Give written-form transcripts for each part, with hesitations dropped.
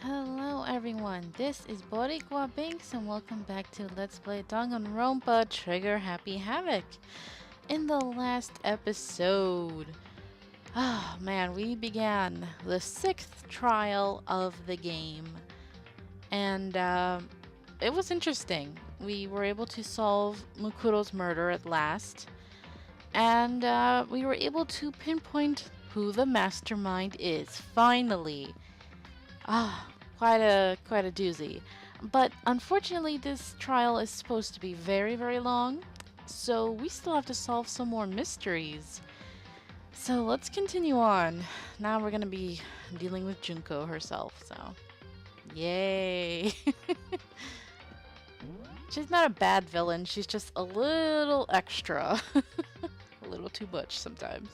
Hello everyone, this is Boricua Binks and welcome back to Let's Play Danganronpa Trigger Happy Havoc. In the last episode, we began the 6th trial of the game. And it was interesting. We were able to solve Mukuro's murder at last. And we were able to pinpoint who the mastermind is, finally. Quite a doozy. But unfortunately this trial is supposed to be very, very long, so we still have to solve some more mysteries. So let's continue on. Now we're gonna be dealing with Junko herself, so yay! She's not a bad villain, she's just a little extra. A little too much sometimes.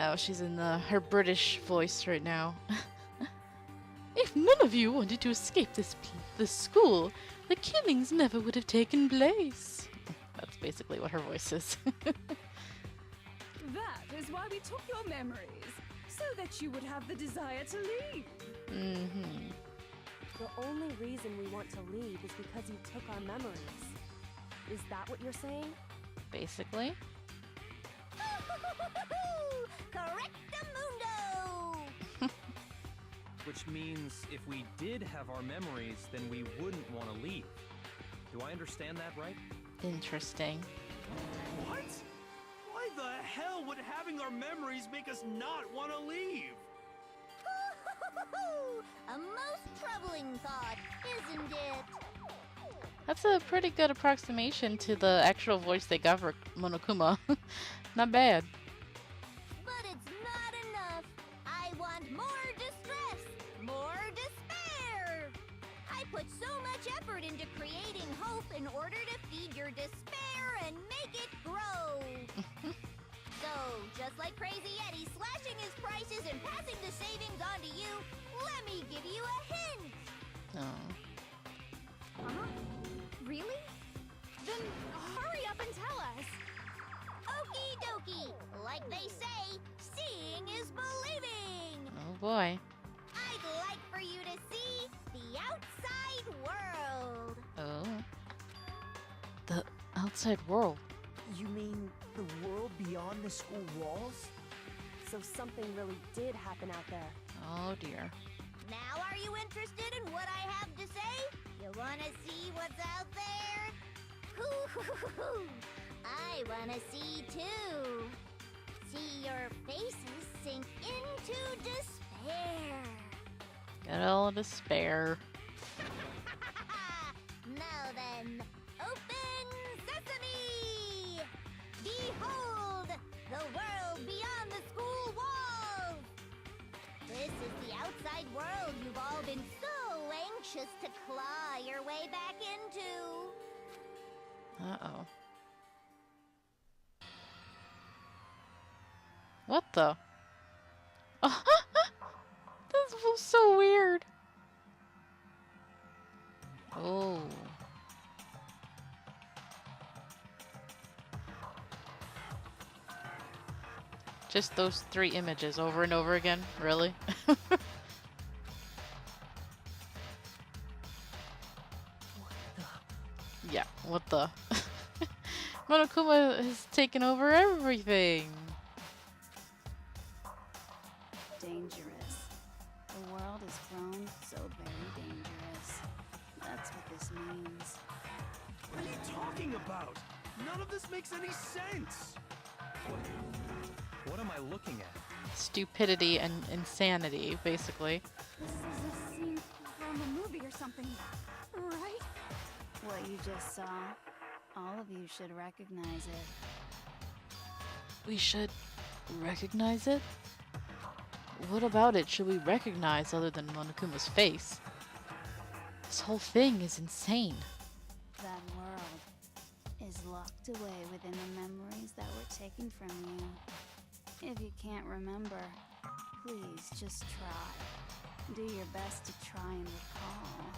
Oh, she's in her British voice right now. If none of you wanted to escape this school, the killings never would have taken place. That's basically what her voice is. That is why we took your memories, so that you would have the desire to leave. Mm-hmm. The only reason we want to leave is because you took our memories. Is that what you're saying? Basically. Correctamundo! Which means if we did have our memories, then we wouldn't want to leave. Do I understand that right? Interesting. What? Why the hell would having our memories make us not want to leave? A most troubling thought, isn't it? That's a pretty good approximation to the actual voice they got for Monokuma. Not bad. But it's not enough. I want more distress, more despair. I put so much effort into creating hope in order to feed your despair and make it grow. So, just like Crazy Eddie slashing his prices and passing the savings on to you, let me give you a hint. Oh. Huh? Really? Then hurry up and tell us. Okie dokie. Like they say, seeing is believing. Oh boy. I'd like for you to see the outside world. Oh. The outside world. You mean the world beyond the school walls? So something really did happen out there. Oh dear. Now are you interested in what I have to say? You wanna see what's out there? Hoo-hoo-hoo-hoo. I wanna see too. See your faces sink into despair. Got all despair. Now then, open sesame! Behold, the world beyond the school walls! This is the outside world you've all been so anxious to claw your way back into. Uh-oh. What the? This was so weird. Oh. Just those 3 images over and over again? Really? Yeah, what the? Monokuma has taken over everything. Dangerous. The world has grown so very dangerous. That's what this means. What are you talking about? None of this makes any sense. What am I looking at? Stupidity and insanity, basically. This is a scene from a movie or something, right? What you just saw, all of you should recognize it. We should recognize it? What about it should we recognize other than Monokuma's face? This whole thing is insane. That world is locked away within the memories that were taken from you. If you can't remember, please just try. Do your best to try and recall.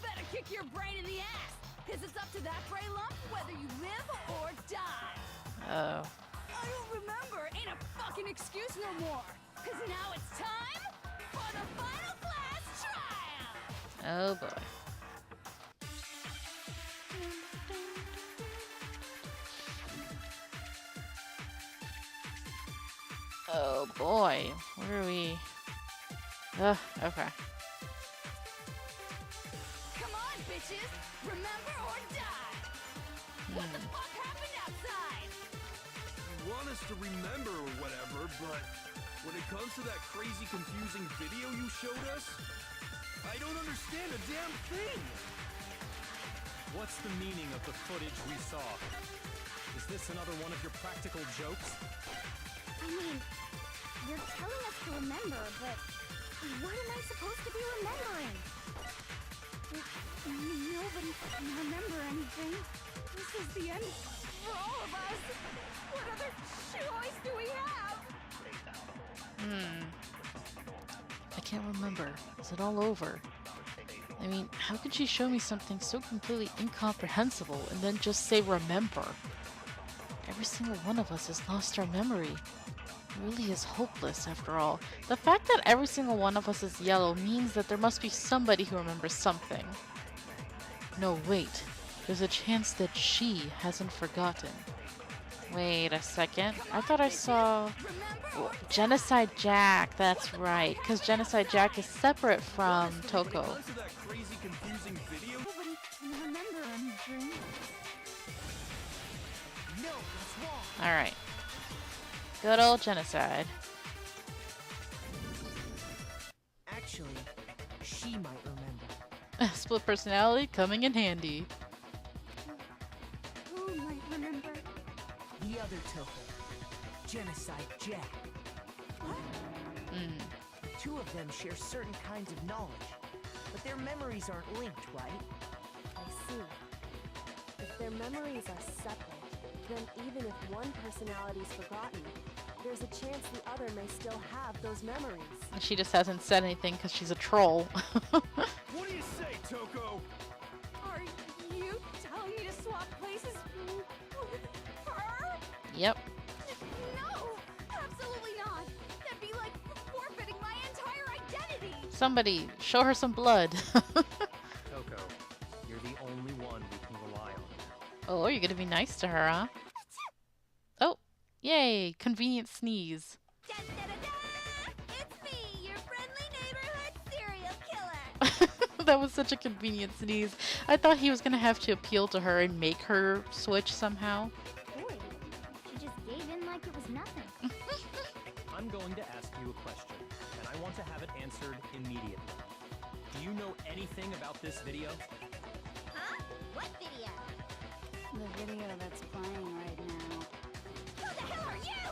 Better gotta kick your brain in the ass, because it's up to that brain lump whether you live or die. Oh. I don't remember ain't a fucking excuse no more, because now it's time for the final class trial. Oh boy. Oh boy. Where are we? Ugh, okay. Come on, bitches! Remember or die! What the fuck happened outside? You want us to remember or whatever, but when it comes to that crazy, confusing video you showed us, I don't understand a damn thing! What's the meaning of the footage we saw? Is this another one of your practical jokes? I mean, you're telling us to remember, but what am I supposed to be remembering? Nobody can remember anything. This is the end for all of us. What other choice do we have? I can't remember. Is it all over? I mean, how could she show me something so completely incomprehensible and then just say remember? Every single one of us has lost our memory. It really is hopeless after all. The fact that every single one of us is yellow means that there must be somebody who remembers something. No, wait. There's a chance that she hasn't forgotten. Wait a second. I thought I saw... Oh, Genocide Jack, that's right. Because Genocide Jack is separate from Toko. When it comes to that crazy, confusing video, Nobody can remember anything. No, that's wrong. Alright. Good old Genocide. Actually, she might remember. Split personality coming in handy. Who might remember? The other Toko, Genocide Jack. The two of them share certain kinds of knowledge, but their memories aren't linked, right? I see. If their memories are separate, then even if one personality's forgotten, there's a chance the other may still have those memories. And she just hasn't said anything because she's a troll. what do you say, Toko? Are you telling me to swap places with her? Yep. No, absolutely not. That'd be like forfeiting my entire identity. Somebody, show her some blood. Toko, you're the only one we can rely on. Oh, you're gonna be nice to her, huh? Oh, yay! Convenient sneeze. Da-da-da-da! It's me, your friendly neighborhood serial killer. That was such a convenient sneeze. I thought he was gonna have to appeal to her and make her switch somehow. Boy, she just gave in like it was nothing. I'm going to ask you a question, and I want to have it answered immediately. Do you know anything about this video? Huh? What video? The video that's playing right now. Who the hell are you?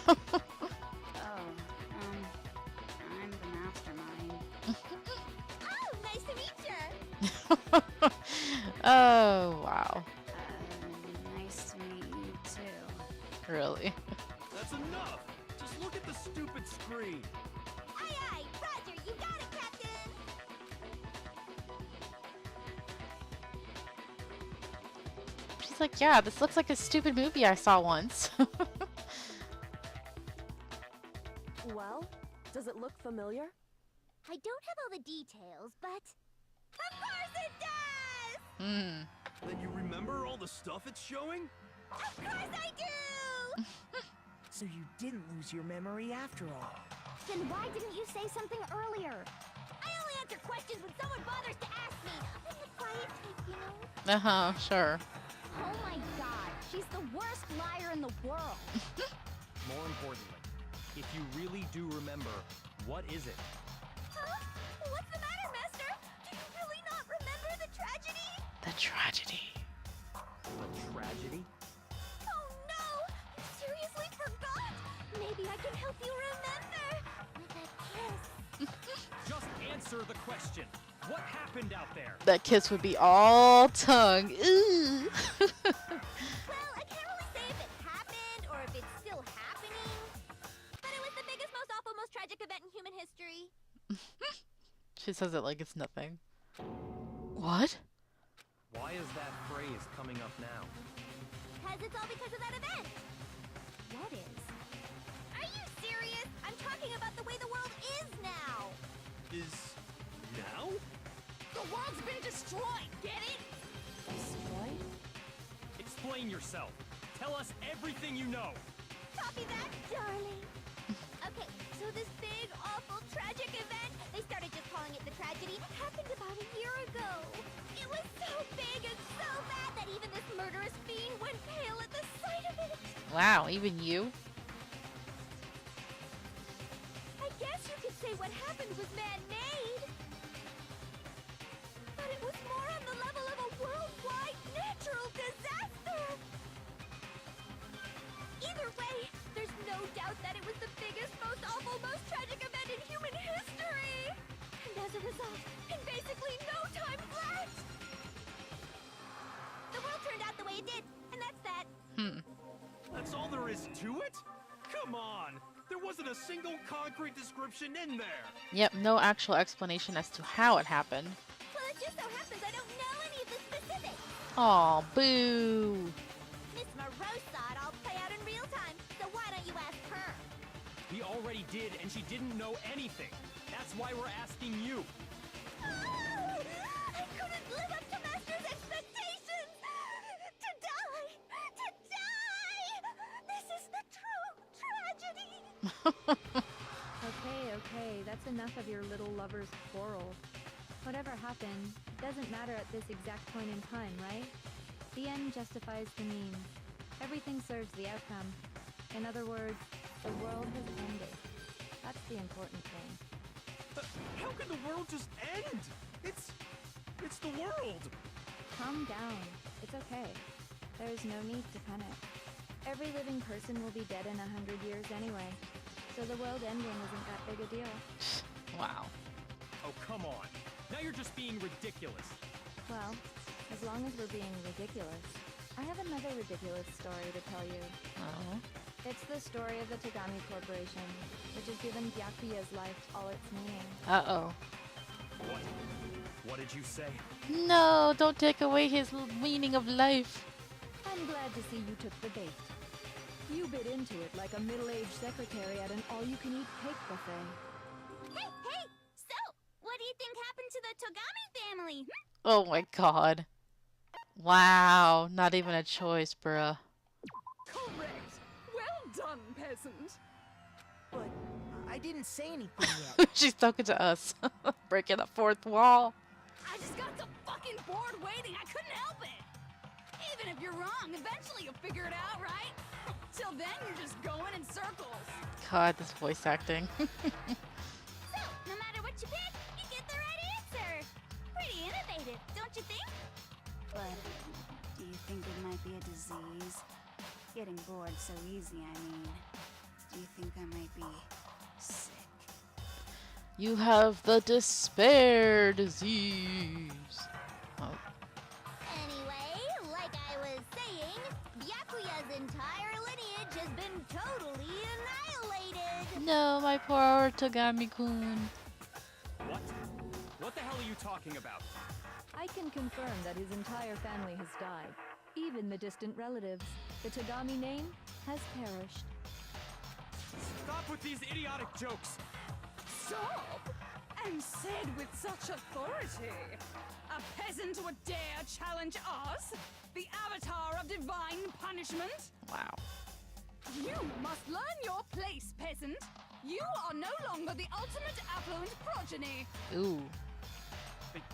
Oh, I'm the Mastermind. Oh, nice to meet you. Oh, wow. Nice to meet you too. Really? That's enough! Just look at the stupid screen! Aye, aye, Roger, you got it, Captain. She's like, yeah, this looks like a stupid movie I saw once. Well, does it look familiar? I don't have all the details, but of course it does. Then you remember all the stuff it's showing? Of course I do. So you didn't lose your memory after all. Then why didn't you say something earlier? I only answer questions when someone bothers to ask me. I'm the quiet type, you know? Uh-huh, sure. Oh my god, she's the worst liar in the world. More importantly, if you really do remember, what is it? Huh? What's the matter, Master? Do you really not remember the tragedy? The tragedy. A tragedy? Oh no! You seriously forgot? Maybe I can help you remember with a kiss. Just answer the question. What happened out there? That kiss would be all tongue. Ooh. Well, I can't really say if it happened or if it's still happening. But it was the biggest, most awful, most tragic event in human history. She says it like it's nothing. What? Why is that phrase coming up now? Because it's all because of that event. What is? Are you serious? I'm talking about the way the world is now. Is now? The world's been destroyed, get it? Destroyed? Explain yourself. Tell us everything you know. Copy that, darling. Okay, so this big, awful, tragic event, they started just calling it the tragedy, happened about a year ago. It was so big and so bad that even this murderous fiend went pale at the sight of it. Wow, even you? I guess you could say what happened was man-made. But it was more on the level of a worldwide natural disaster. Either way, there's no doubt that it was the biggest, most awful, most tragic event in human history. And as a result, in basically no time flat, the world turned out the way it did, and that's that. That's all there is to it? Come on! There wasn't a single concrete description in there! Yep, no actual explanation as to how it happened. Well, it just so happens I don't know any of the specifics. Aw, boo. Miss Morose saw it all play out in real time, so why don't you ask her? We already did, and she didn't know anything. That's why we're asking you. Oh, I couldn't live up to Master's expectations! To die! To die! This is the true tragedy! Okay, that's enough of your little lover's quarrel. Whatever happened, doesn't matter at this exact point in time, right? The end justifies the means. Everything serves the outcome. In other words, the world has ended. That's the important thing. How can the world just end? It's the world! Calm down. It's okay. There's no need to panic. Every living person will be dead in 100 years anyway, so the world ending isn't that big a deal. Wow. Oh, come on. Now you're just being ridiculous. Well, as long as we're being ridiculous, I have another ridiculous story to tell you. Oh. It's the story of the Tagami Corporation, which has given Byakuya's life all its meaning. Uh-oh. What did you say? No, don't take away his meaning of life. I'm glad to see you took the bait. You bit into it like a middle-aged secretary at an all-you-can-eat cake buffet. Hey! So, what do you think happened to the Togami family? Oh my god. Wow, not even a choice, bruh. Correct! Well done, peasant! But I didn't say anything yet. She's talking to us. Breaking the fourth wall. I just got so fucking bored waiting, I couldn't help it! Even if you're wrong, eventually you'll figure it out, right? Till then, you're just going in circles. God, this voice acting. So, no matter what you pick, you get the right answer. Pretty innovative, don't you think? But do you think it might be a disease? Getting bored so easy, I mean. Do you think I might be sick? You have the despair disease. Oh. Anyway, like I was saying, Byakuya's entire lineage has been totally annihilated. No, my poor Togami-kun. What? What the hell are you talking about? I can confirm that his entire family has died. Even the distant relatives. The Tagami name has perished. Stop with these idiotic jokes. Stop! And said with such authority. A peasant would dare challenge us? The avatar of divine punishment? Wow. You must learn your place, peasant. You are no longer the ultimate affluent progeny. Ooh.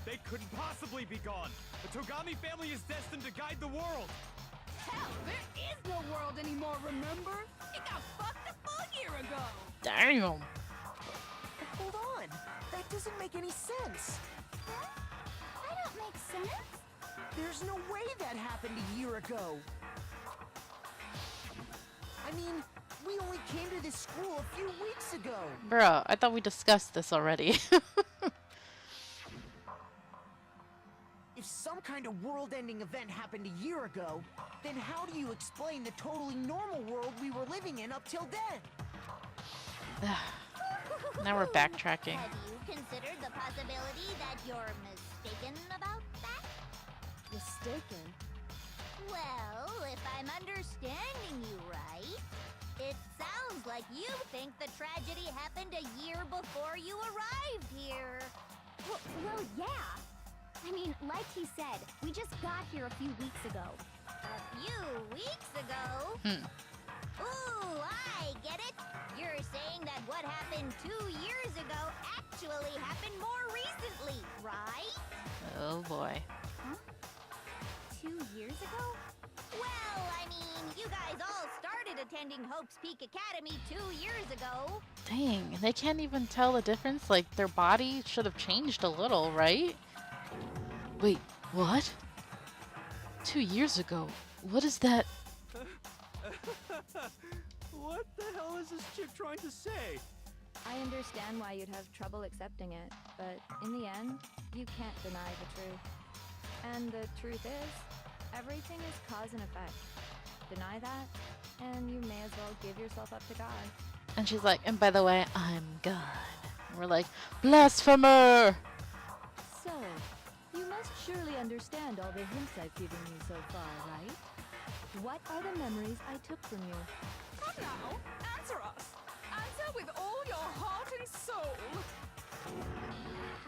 They couldn't possibly be gone. The Togami family is destined to guide the world. Hell, there is no world anymore, remember? It got fucked a full year ago. Damn. Hold on. That doesn't make any sense. Huh? I don't make sense. There's no way that happened a year ago. I mean, we only came to this school a few weeks ago. Bruh, I thought we discussed this already. If some kind of world-ending event happened a year ago, then how do you explain the totally normal world we were living in up till then? Now we're backtracking. Have you considered the possibility that your mistaken about that? Mistaken? Well, if I'm understanding you right, it sounds like you think the tragedy happened a year before you arrived here. Well, yeah. I mean, like he said, we just got here a few weeks ago. A few weeks ago? Ooh, I get it. You're saying that what happened 2 years ago actually happened more recently, right? Oh boy. Huh? 2 years ago? Well, I mean, you guys all started attending Hope's Peak Academy 2 years ago. Dang, they can't even tell the difference? Like, their body should have changed a little, right? Wait, what? 2 years ago? What is that? What the hell is this chick trying to say? I understand why you'd have trouble accepting it, but in the end, you can't deny the truth. And the truth is, everything is cause and effect. Deny that, and you may as well give yourself up to God. And she's like, and by the way, I'm God. And we're like, blasphemer! So, you must surely understand all the hints I've given you so far, right? What are the memories I took from you? Come now, answer us. Answer with all your heart and soul.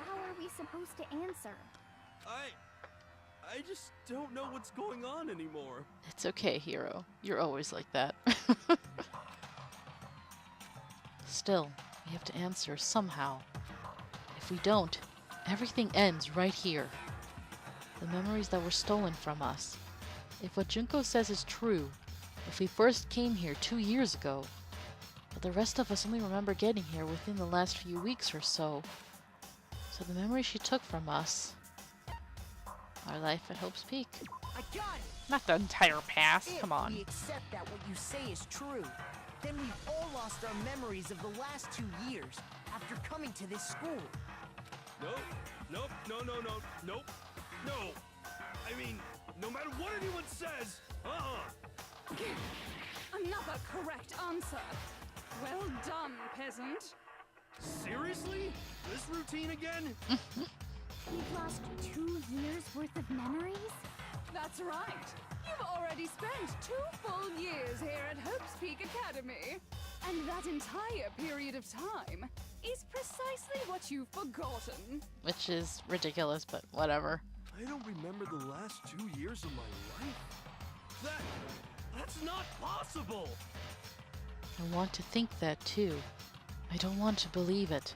How are we supposed to answer? I just don't know what's going on anymore. It's okay, hero. You're always like that. Still, we have to answer somehow. If we don't, everything ends right here. The memories that were stolen from us. If what Junko says is true, if we first came here 2 years ago, but the rest of us only remember getting here within the last few weeks or so, so the memory she took from us, our life at Hope's Peak. I got it! Not the entire past, If come on. we accept that what you say is true, then we've all lost our memories of the last 2 years after coming to this school. Nope. No. I mean, no matter what anyone says, Another correct answer. Well done, peasant. Seriously? This routine again? We've lost 2 years worth of memories? That's right. You've already spent 2 full years here at Hope's Peak Academy. And that entire period of time is precisely what you've forgotten. Which is ridiculous, but whatever. I don't remember the last 2 years of my life. That's not possible! I want to think that too. I don't want to believe it.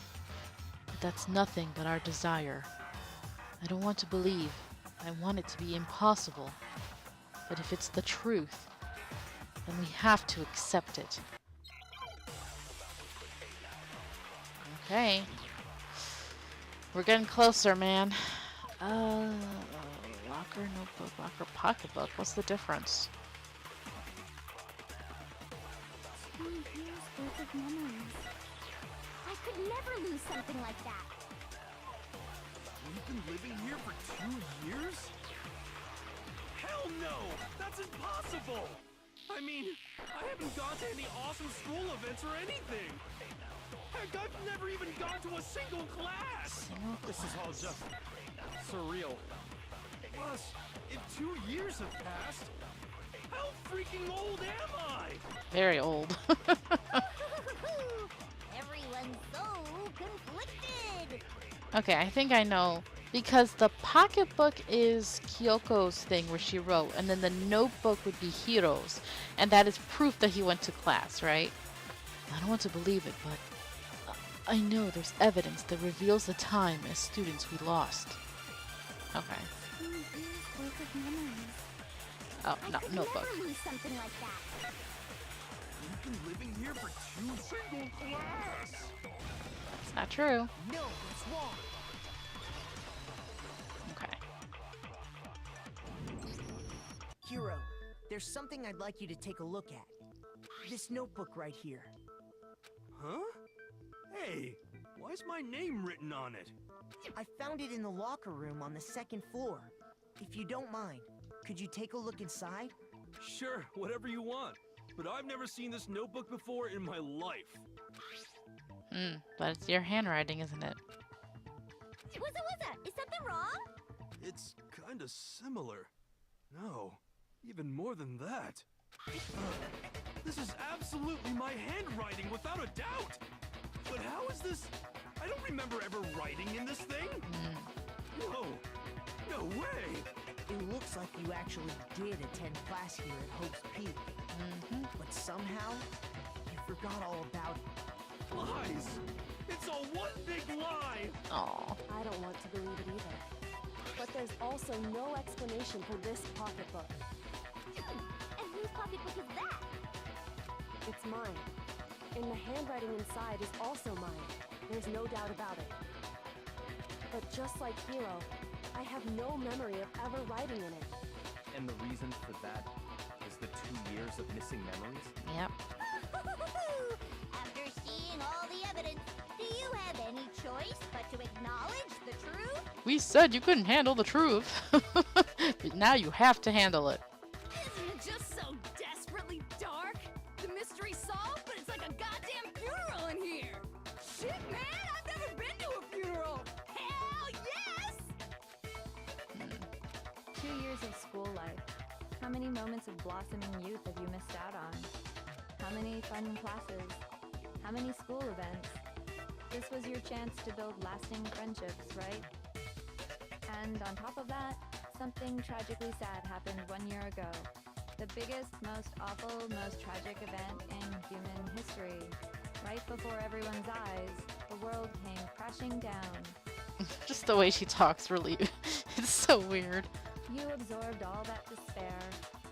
But that's nothing but our desire. I don't want to believe. I want it to be impossible. But if it's the truth, then we have to accept it. Okay. We're getting closer, man. Locker, notebook, locker, pocketbook. What's the difference? 2 years worth of memories. I could never lose something like that. We've been living here for 2 years? Hell no! That's impossible! I mean, I haven't gone to any awesome school events or anything! Heck, I've never even gone to a single class! This is all just surreal. Plus, if 2 years have passed, how freaking old am I? Very old. Everyone's so conflicted. Okay, I think I know. Because the pocketbook is Kyoko's thing where she wrote, and then the notebook would be Hiro's. And that is proof that he went to class, right? I don't want to believe it, but I know there's evidence that reveals the time as students we lost. Okay. 2 years worth of memories. Oh, I no, could notebook. never lose something like that. We've been living here for 2 single class! It's not true. No, it's wrong. Okay. Hiro, there's something I'd like you to take a look at. This notebook right here. Huh? Hey, why is my name written on it? I found it in the locker room on the 2nd floor. If you don't mind, could you take a look inside? Sure, whatever you want. But I've never seen this notebook before in my life. But it's your handwriting, isn't it? What's it? Is something wrong? kinda similar. No, even more than that. This is absolutely my handwriting, without a doubt! But how is this? I don't remember ever writing in this thing! No! No way! It looks like you actually did attend class here at Hope's Peak. But somehow, you forgot all about it. Lies! It's all one big lie! Aw. I don't want to believe it either. But there's also no explanation for this pocketbook. And whose pocketbook is that? It's mine. And the handwriting inside is also mine. There's no doubt about it. But just like Hero, I have no memory of ever writing in it. And the reason for that is the 2 years of missing memories? Yep. After seeing all the evidence, do you have any choice but to acknowledge the truth? We said you couldn't handle the truth. But now you have to handle it. Isn't it just so desperately dark? The mystery solved, but it's like a goddamn funeral in here. Shit, man, I've never been to a funeral. Hell yes! 2 years of school life. How many moments of blossoming youth have you missed out on? How many fun classes? How many school events? This was your chance to build lasting friendships, right? And on top of that, something tragically sad happened 1 year ago. The biggest, most awful, most tragic event in human history. Right before everyone's eyes, the world came crashing down. Just the way she talks, really. It's so weird. You absorbed all that despair,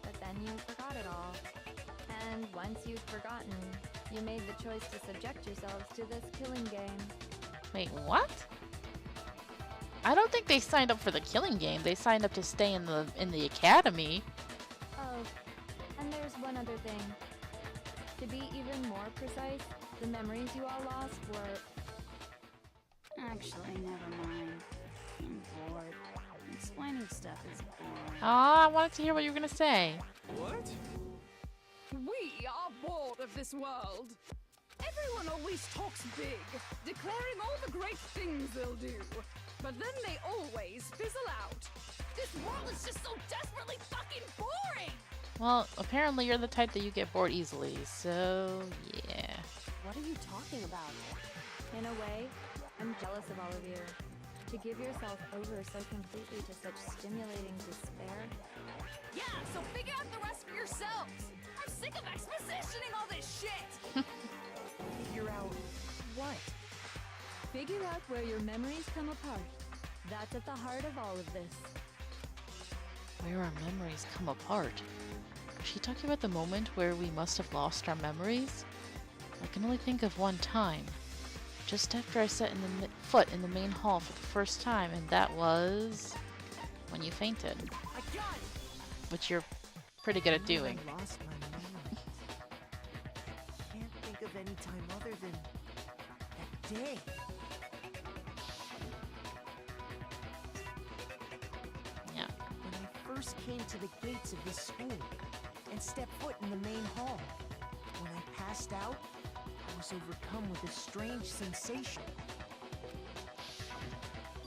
but then you forgot it all. And once you'd forgotten, you made the choice to subject yourselves to this killing game. Wait, what? I don't think they signed up for the killing game. They signed up to stay in the academy. Oh, and there's one other thing. To be even more precise, the memories you all lost were... Actually, never mind. I'm bored. Explaining stuff is boring. Aw, I wanted to hear what you were gonna say. What? We are bored of this world. Everyone always talks big, declaring all the great things they'll do. But then they always fizzle out. This world is just so desperately fucking boring! Well, apparently you're the type that you get bored easily, so yeah. What are you talking about? In a way, I'm jealous of all of you. To give yourself over so completely to such stimulating despair. Yeah, so figure out the rest for yourselves. I'm sick of expositioning all this shit. Figure out what? Figure out where your memories come apart. That's at the heart of all of this. Where our memories come apart. Is she talking about the moment where we must have lost our memories? I can only think of one time. Just after I set foot in the main hall for the first time, and that was when you fainted. I got it! Which you're pretty good at doing. I lost my memory. Can't think of any time other than that day. Yeah. When I first came to the gates of this school and stepped foot in the main hall, when I passed out, I was overcome with a strange sensation.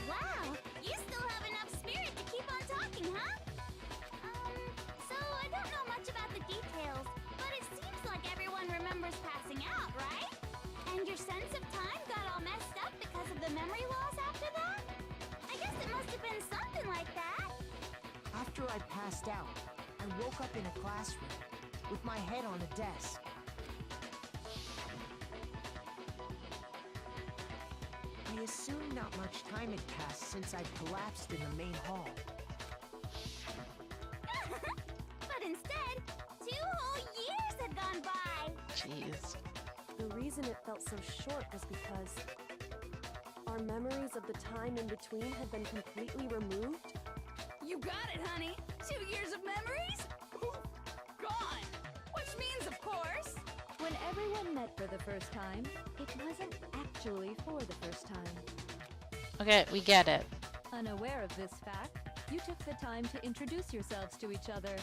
Wow, you still have enough spirit to keep on talking, huh? So I don't know much about the details, but it seems like everyone remembers passing out, right? And your sense of time got all messed up because of the memory loss after that? I guess it must have been something like that. After I passed out, I woke up in a classroom with my head on a desk. I assumed not much time had passed since I'd collapsed in the main hall. But instead, 2 whole years had gone by. Jeez. The reason it felt so short was because our memories of the time in between had been completely removed. You got it, honey. 2 years of memories? Poof, gone. Which means, of course, When everyone met for the first time, it wasn't actually for the first time. Okay, we get it. Unaware of this fact, you took the time to introduce yourselves to each other,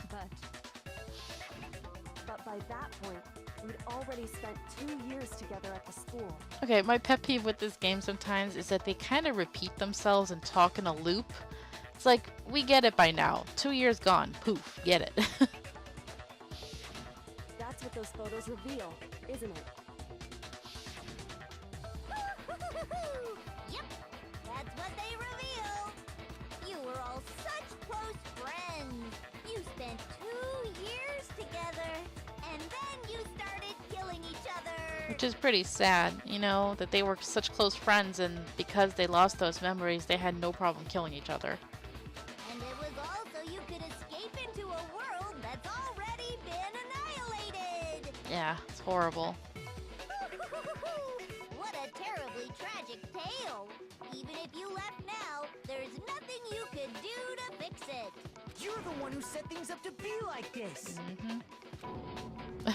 but by that point, we'd already spent 2 years together at the school. Okay, my pet peeve with this game sometimes is that they kind of repeat themselves and talk in a loop. It's like, we get it by now. 2 years gone. Poof, get it. That's what those photos reveal, isn't it? Yep, that's what they revealed. You were all such close friends. You spent 2 years together, and then you started killing each other. Which is pretty sad, you know, that they were such close friends, and because they lost those memories, they had no problem killing each other. And it was all so you could escape into a world that's already been annihilated. Yeah, it's horrible. What a terribly tragic tale. Even if you left now, there's nothing you could do to fix it. You're the one who set things up to be like this. I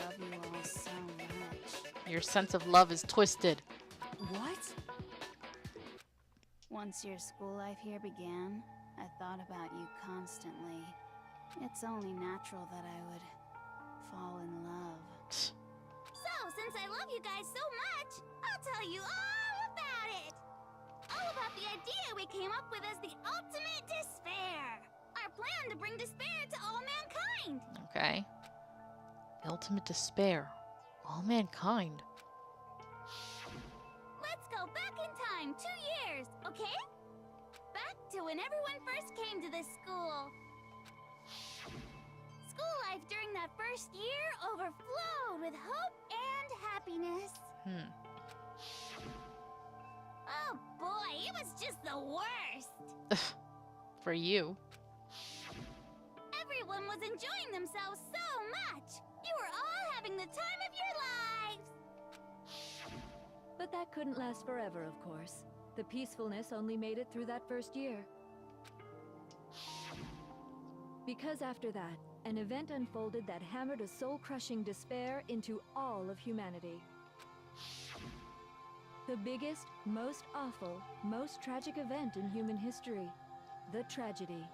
love you all so much. Your sense of love is twisted. What? Once your school life here began, I thought about you constantly. It's only natural that I would fall in love. So, since I love you guys so much, I'll tell you all about it. All about the idea we came up with as the ultimate despair. Our plan to bring despair to all mankind. Okay. Ultimate despair. All mankind. Let's go back in time 2 years, okay? Back to when everyone first came to this school. School life during that first year overflowed with hope and happiness. Oh boy, it was just the worst. For you. Everyone was enjoying themselves so much. You were all having the time of your lives. But that couldn't last forever, of course. The peacefulness only made it through that first year. Because after that, an event unfolded that hammered a soul-crushing despair into all of humanity. The biggest, most awful, most tragic event in human history. The tragedy.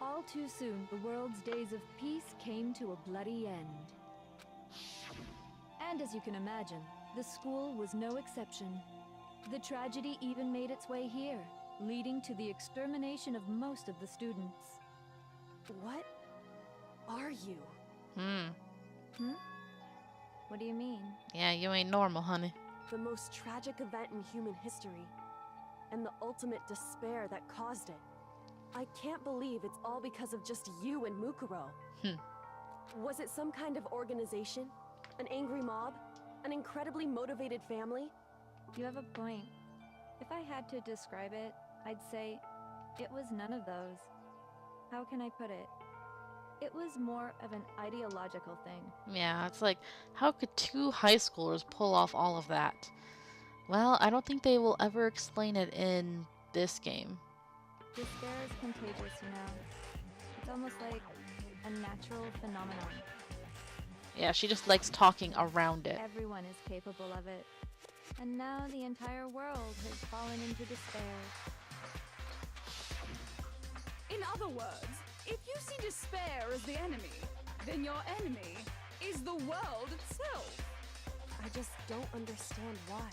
All too soon, the world's days of peace came to a bloody end. And as you can imagine, the school was no exception. The tragedy even made its way here, leading to the extermination of most of the students. What are you? What do you mean? Yeah, you ain't normal, honey. The most tragic event in human history, and the ultimate despair that caused it. I can't believe it's all because of just you and Mukuro. Was it some kind of organization? An angry mob? An incredibly motivated family? You have a point. If I had to describe it, I'd say it was none of those. How can I put it? It was more of an ideological thing. Yeah, it's like, how could 2 high schoolers pull off all of that? Well, I don't think they will ever explain it in this game. Despair is contagious, you know. It's almost like a natural phenomenon. Yeah, she just likes talking around it. Everyone is capable of it. And now the entire world has fallen into despair. In other words, if you see despair as the enemy, then your enemy is the world itself. I just don't understand why.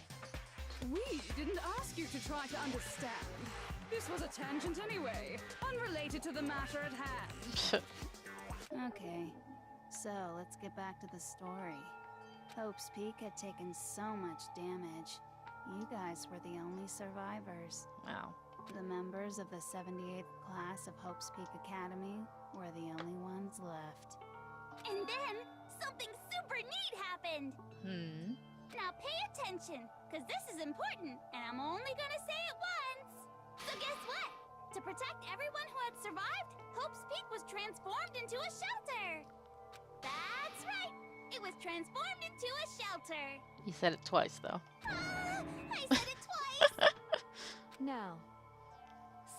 We didn't ask you to try to understand. This was a tangent anyway, unrelated to the matter at hand. Okay, so let's get back to the story. Hope's Peak had taken so much damage. You guys were the only survivors. Wow. The members of the 78th class of Hope's Peak Academy were the only ones left. And then, something super neat happened. Now pay attention, because this is important, and I'm only gonna say it once. So guess what? To protect everyone who had survived, Hope's Peak was transformed into a shelter. That's right. It was transformed into a shelter. You said it twice, though. I said it twice. Now,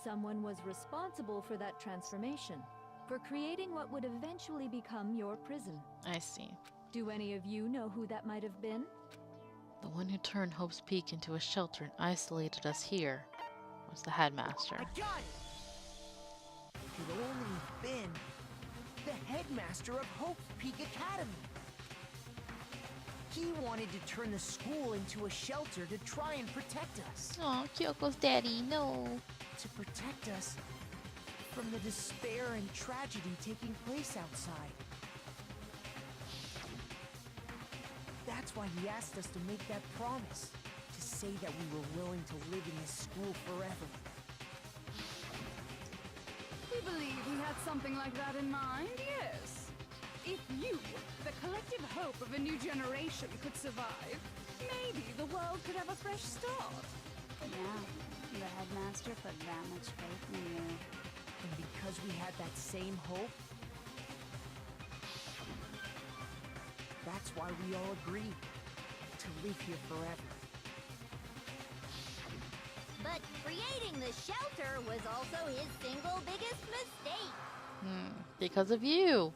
someone was responsible for that transformation, for creating what would eventually become your prison. I see. Do any of you know who that might have been? The one who turned Hope's Peak into a shelter and isolated us here was the headmaster. I got it! It could only have been the headmaster of Hope's Peak Academy. He wanted to turn the school into a shelter to try and protect us. Oh, Kyoko's daddy, no. To protect us from the despair and tragedy taking place outside. That's why he asked us to make that promise. To say that we were willing to live in this school forever. We believe he had something like that in mind, yes. If you, the collective hope of a new generation, could survive, maybe the world could have a fresh start. Yeah, the headmaster put that much faith in you. And because we had that same hope, that's why we all agreed to live here forever. But creating the shelter was also his single biggest mistake. Because of you.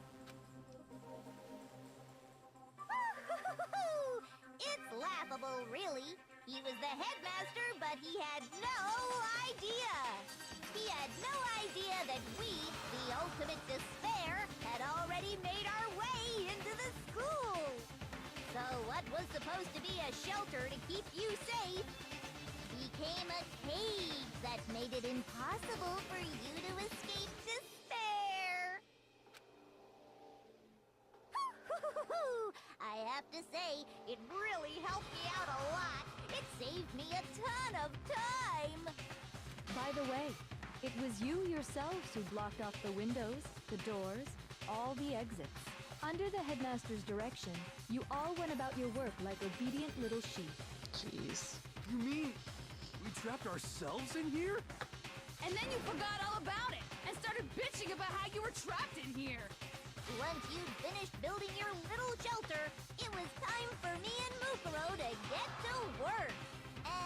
It's laughable, really. He was the headmaster, but he had no idea. He had no idea that we, the ultimate despair, had already made our way into the school. So what was supposed to be a shelter to keep you safe became a cage that made it impossible for you to escape despair. I have to say, it really helped me out a lot. It saved me a ton of time. By the way, it was you yourselves who blocked off the windows, the doors, all the exits. Under the headmaster's direction, you all went about your work like obedient little sheep. Jeez. You mean we trapped ourselves in here? And then you forgot all about it and started bitching about how you were trapped in here. Once you'd finished building your little shelter, it was time for me and Mukuro to get to work.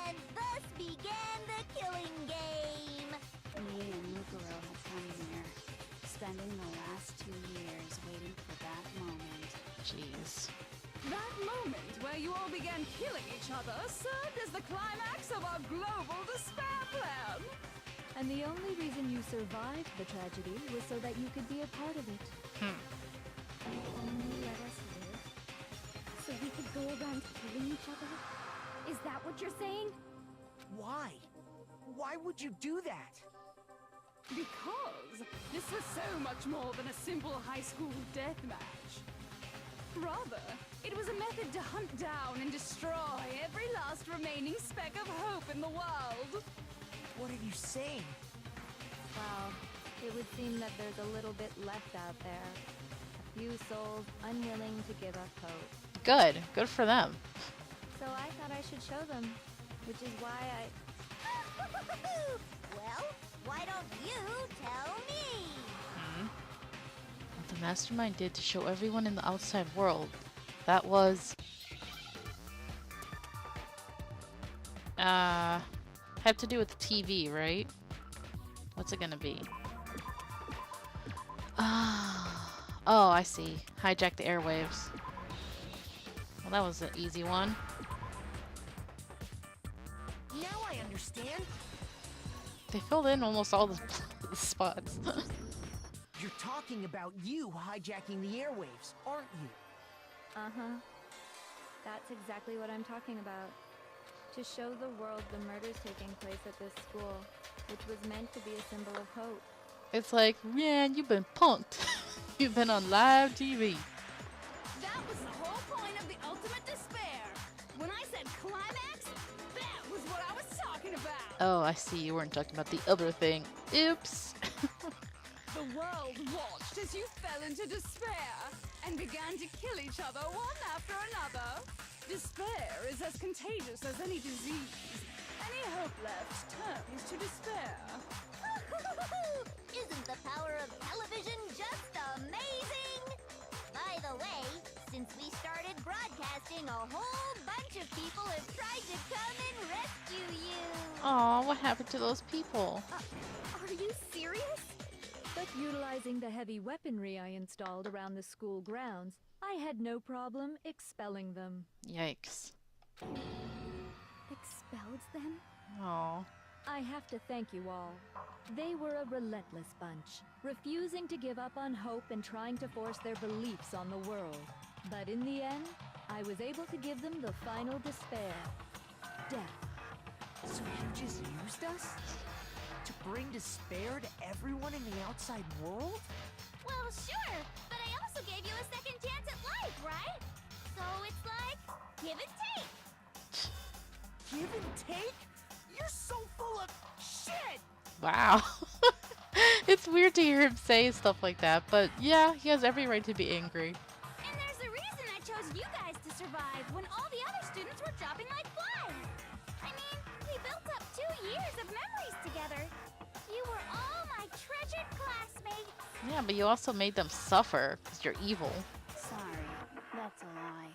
And thus began the killing game. Me and Mukuro have come here, spending the last 2 years waiting for that moment. Jeez. That moment where you all began killing each other served as the climax of our global despair plan. And the only reason you survived the tragedy was so that you could be a part of it. Only let us live, so we could go around killing each other? Is that what you're saying? Why? Why would you do that? Because this was so much more than a simple high school deathmatch. Rather, it was a method to hunt down and destroy every last remaining speck of hope in the world. What are you saying? Well, it would seem that there's a little bit left out there. A few souls unwilling to give up hope. Good. Good for them. So I thought I should show them, which is why Well, why don't you tell me? What the Mastermind did to show everyone in the outside world. That was... had to do with the TV, right? What's it gonna be? Oh, I see. Hijack the airwaves. Well, that was an easy one. Now I understand. They filled in almost all the spots. You're talking about you hijacking the airwaves, aren't you? Uh-huh. That's exactly what I'm talking about. To show the world the murders taking place at this school, which was meant to be a symbol of hope. It's like, man, you've been punked. You've been on live TV. That was the whole point of the ultimate despair. When I said climax, that was what I was talking about. Oh, I see. You weren't talking about the other thing. Oops. The world watched as you fell into despair and began to kill each other one after another. Despair is as contagious as any disease. Any hope left turns to despair. Isn't the power of television just amazing? By the way, since we started broadcasting, a whole bunch of people have tried to come and rescue you. Aw, what happened to those people? Are you serious? But utilizing the heavy weaponry I installed around the school grounds, I had no problem expelling them. Yikes. Expelled them? Aw. I have to thank you all. They were a relentless bunch, refusing to give up on hope and trying to force their beliefs on the world. But in the end, I was able to give them the final despair. Death. So you just used us? To bring despair to everyone in the outside world? Well, sure, but I also gave you a second chance at life, right? So it's like, give and take. Give and take? You're so full of shit! Wow. It's weird to hear him say stuff like that, but yeah, he has every right to be angry. And there's a reason I chose you guys to survive when all the other students were dropping like flies. I mean, we built up 2 years of memories together. You were all my treasured classmates. Yeah, but you also made them suffer because you're evil. Sorry, that's a lie.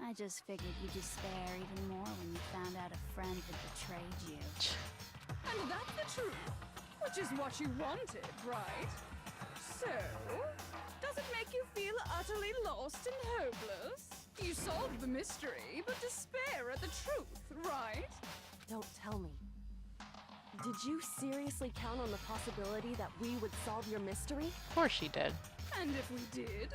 I just figured you'd despair even more when you found out a friend had betrayed you. And that's the truth, which is what you wanted, right? So, does it make you feel utterly lost and hopeless? You solved the mystery, but despair at the truth, right? Don't tell me. Did you seriously count on the possibility that we would solve your mystery? Of course she did. And if we did,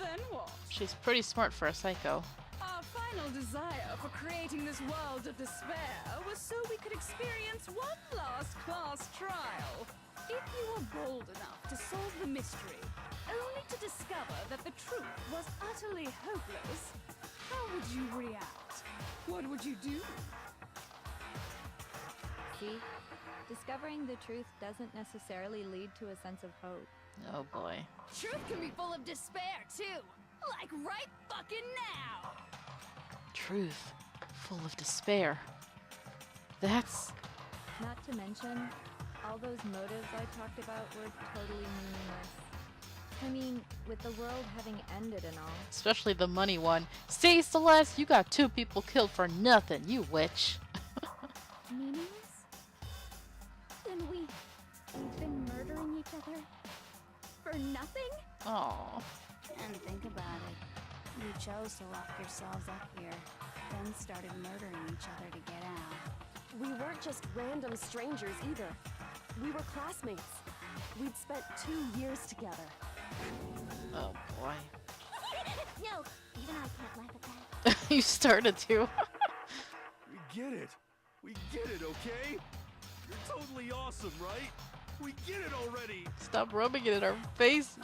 then what? She's pretty smart for a psycho. Our final desire for creating this world of despair was so we could experience one last class trial. If you were bold enough to solve the mystery, only to discover that the truth was utterly hopeless, how would you react? What would you do? See? Discovering the truth doesn't necessarily lead to a sense of hope. Oh boy. Truth can be full of despair, too. Like right fucking now. Truth. Full of despair. That's... Not to mention, all those motives I talked about were totally meaningless. I mean, with the world having ended and all. Especially the money one. See, Celeste, you got 2 people killed for nothing, you witch. Meaningless? Then we've been murdering each other for nothing? Aww. And think about it. You chose to lock yourselves up here, then started murdering each other to get out. We weren't just random strangers either. We were classmates. We'd spent 2 years together. Oh boy. No, even I can't laugh at that. You started to. We get it. We get it, okay? You're totally awesome, right? We get it already. Stop rubbing it in our faces.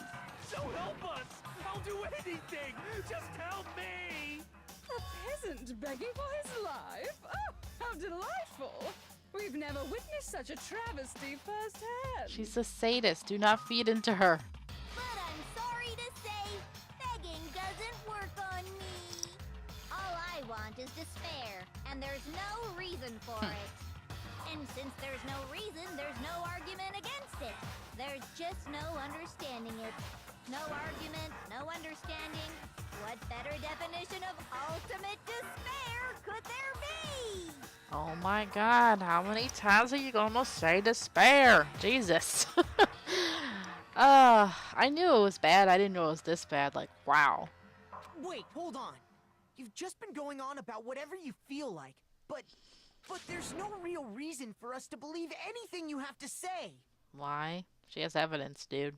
So help us. I'll do anything. Just help me. A peasant begging for his life? Oh, how delightful. We've never witnessed such a travesty firsthand. She's a sadist. Do not feed into her. But I'm sorry to say, begging doesn't work on me. All I want is despair, and there's no reason for it. And since there's no reason, there's no argument against it. There's just no understanding it. No argument, no understanding. What better definition of ultimate despair could there be? Oh my god, how many times are you gonna say despair? Jesus. I knew it was bad. I didn't know it was this bad. Like, wow. Wait, hold on. You've just been going on about whatever you feel like, but there's no real reason for us to believe anything you have to say. Why? She has evidence, dude.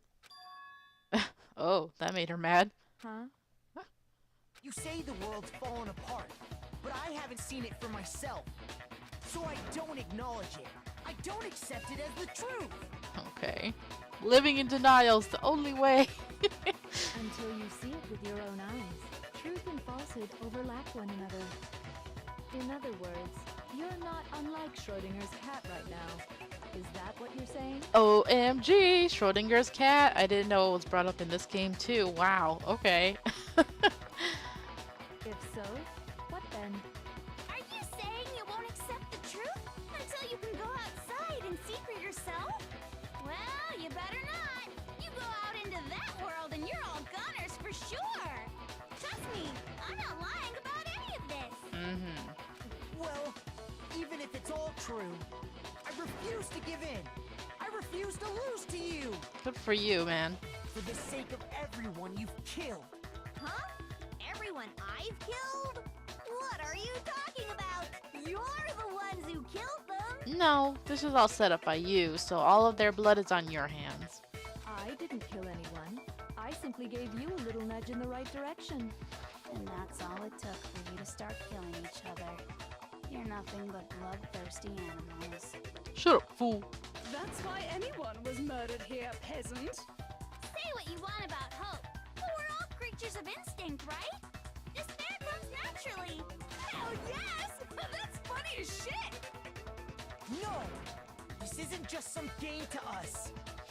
Oh, that made her mad. Huh? You say the world's fallen apart, but I haven't seen it for myself. So I don't acknowledge it. I don't accept it as the truth. Okay. Living in denial's the only way. Until you see it with your own eyes. Truth and falsehood overlap one another. In other words, you're not unlike Schrodinger's cat right now. Is that what you're saying? OMG, Schrodinger's cat. I didn't know it was brought up in this game too. Wow, okay. If so, what then? Are you saying you won't accept the truth until you can go outside and see for yourself? Well, you better not. You go out into that world and you're all goners for sure. Trust me, I'm not lying about any of this. Well, even if it's all true, I refuse to give in. I refuse to lose to you. Good for you, man. For the sake of everyone you've killed. Huh? Everyone I've killed? What are you talking about? You're the ones who killed them. No, this is all set up by you, so all of their blood is on your hands. I didn't kill anyone. I simply gave you a little nudge in the right direction. And that's all it took for you to start killing each other. You're nothing but bloodthirsty animals. Shut up, fool. That's why anyone was murdered here, peasant. Say what you want about hope, but we're all creatures of instinct, right? Despair comes naturally. Hell yes! That's funny as shit! No! This isn't just some game to us.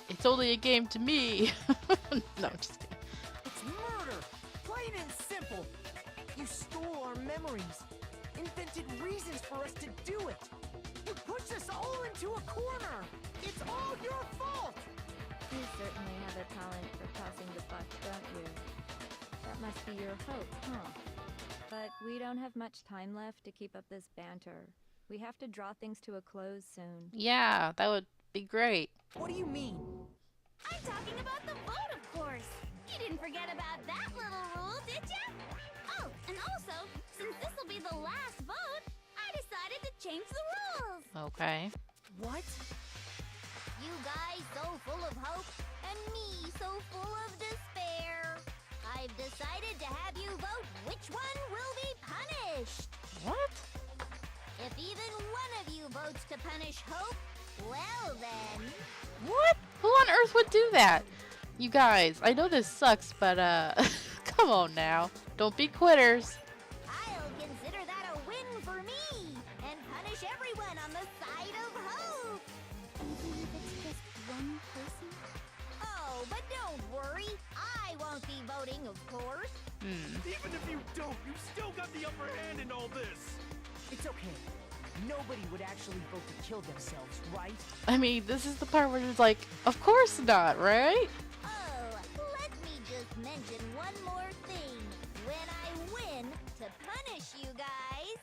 It's only a game to me. No, I'm just kidding. It's murder! Plain and simple! You stole our memories, invented reasons for us to do it! You pushed us all into a corner! It's all your fault! You certainly have a talent for passing the buck, don't you? That must be your hope, huh? But we don't have much time left to keep up this banter. We have to draw things to a close soon. Yeah, that would be great. What do you mean? I'm talking about the vote, of course. You didn't forget about that little rule, did ya? Oh, and also, since this will be the last vote, I decided to change the rules. Okay. What? You guys so full of hope, and me so full of despair. I've decided to have you vote which one will be punished. What? If even one of you votes to punish Hope, well then... What? Who on earth would do that? You guys, I know this sucks, but come on now. Don't be quitters. I'll consider that a win for me, and punish everyone on the side of Hope. Even if it's just one person? Oh, but don't worry. I won't be voting, of course. Even if you don't, you've still got the upper hand in all this. It's okay. Nobody would actually vote to kill themselves, right? I mean, this is the part where it's like, of course not, right? Oh, let me just mention one more thing. When I win to punish you guys,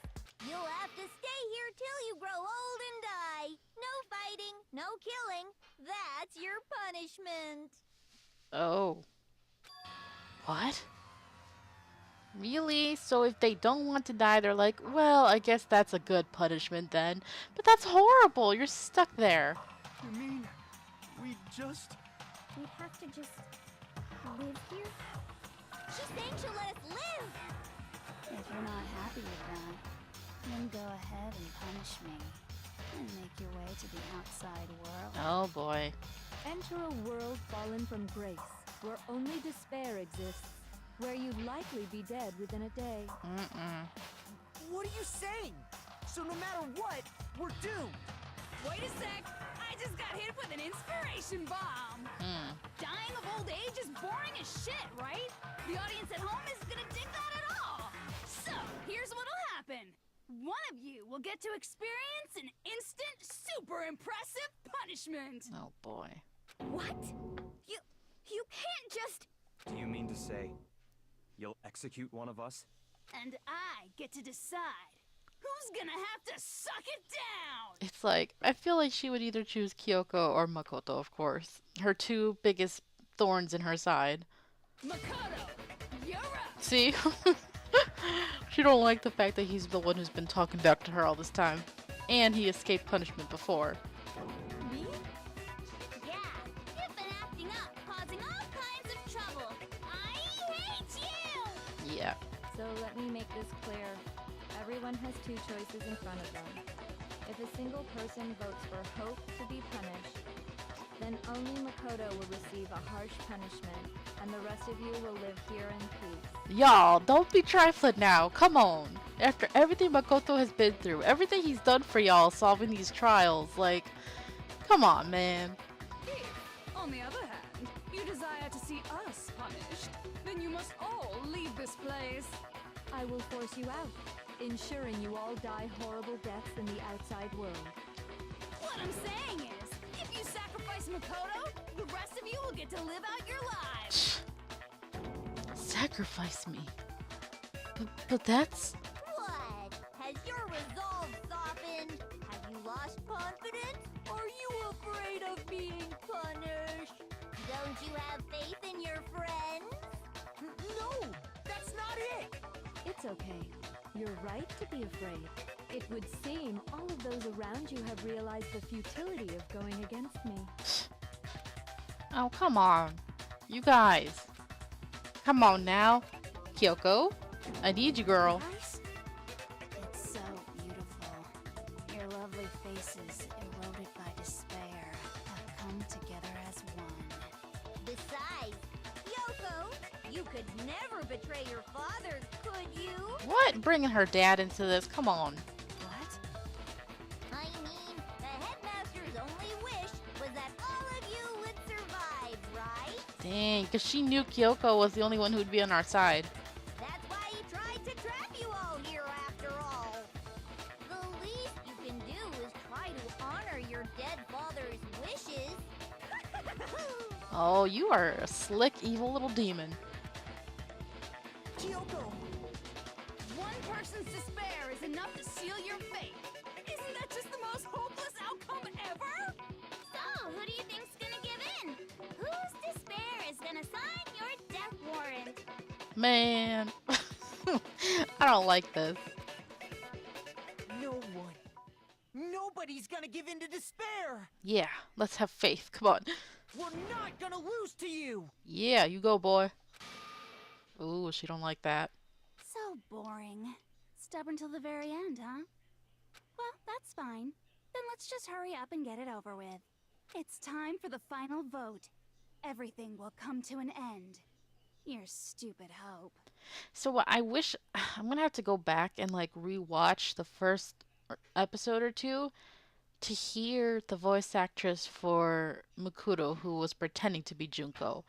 you'll have to stay here till you grow old and die. No fighting, no killing. That's your punishment. Oh. What? Really? So if they don't want to die, they're like, well, I guess that's a good punishment then. But that's horrible. You're stuck there. You mean we just... We have to just live here? She's saying she'll let us live. If you're not happy with that, then go ahead and punish me. And make your way to the outside world. Oh boy. Enter a world fallen from grace, where only despair exists, where you'd likely be dead within a day. What are you saying? So no matter what, we're doomed. Wait a sec. I just got hit with an inspiration bomb. Dying of old age is boring as shit, right? The audience at home isn't gonna dig that at all. So, here's what'll happen. One of you will get to experience an instant, super impressive punishment. Oh boy. What? You can't just... Do you mean to say you'll execute one of us? And I get to decide who's gonna have to suck it down. It's like, I feel like she would either choose Kyoko or Makoto, of course. Her two biggest thorns in her side. Makoto, you're up. See? She don't like the fact that he's the one who's been talking back to her all this time. And he escaped punishment before. Me? Yeah, you've been acting up, causing all kinds of trouble. I hate you! Yeah. So let me make this clear. Everyone has two choices in front of them. If a single person votes for Hope to be punished, then only Makoto will receive a harsh punishment, and the rest of you will live here in peace. Y'all, don't be trifling now. Come on. After everything Makoto has been through, everything he's done for y'all solving these trials, like, come on, man. If, on the other hand, you desire to see us punished, then you must all leave this place. I will force you out, ensuring you all die horrible deaths in the outside world. What I'm saying is, if you sacrifice Makoto, the rest of you will get to live out your lives. Sacrifice me. But that's... What? Has your resolve softened? Have you lost confidence? Are you afraid of being punished? Don't you have faith in your friends? No, that's not it. It's okay. You're right to be afraid. It would seem all of those around you have realized the futility of going against me. Oh, come on. You guys. Come on now. Kyoko, I need you, girl. It's so beautiful. Your lovely faces, eroded by despair, have come together as one. Besides, Yoko, you could never betray your father, could you? What? Bringing her dad into this? Come on. What? I mean, the headmaster's only wish was that all of you would survive, right? Dang, because she knew Kyoko was the only one who'd be on our side. That's why he tried to trap you all here after all. The least you can do is try to honor your dead father's wishes. Oh, you are a slick, evil little demon. Kyoko! One person's despair is enough to seal your fate. Isn't that just the most hopeless outcome ever? So, who do you think's gonna give in? Whose despair is gonna sign your death warrant? Man. I don't like this. No one. Nobody's gonna give in to despair! Yeah, let's have faith. Come on. We're not gonna lose to you! Yeah, you go, boy. Ooh, she don't like that. So boring. Stubborn till the very end, huh? Well, that's fine. Then let's just hurry up and get it over with. It's time for the final vote. Everything will come to an end. Your stupid hope. So what I wish I'm gonna have to go back and like rewatch the first episode or two to hear the voice actress for Mukuro who was pretending to be Junko.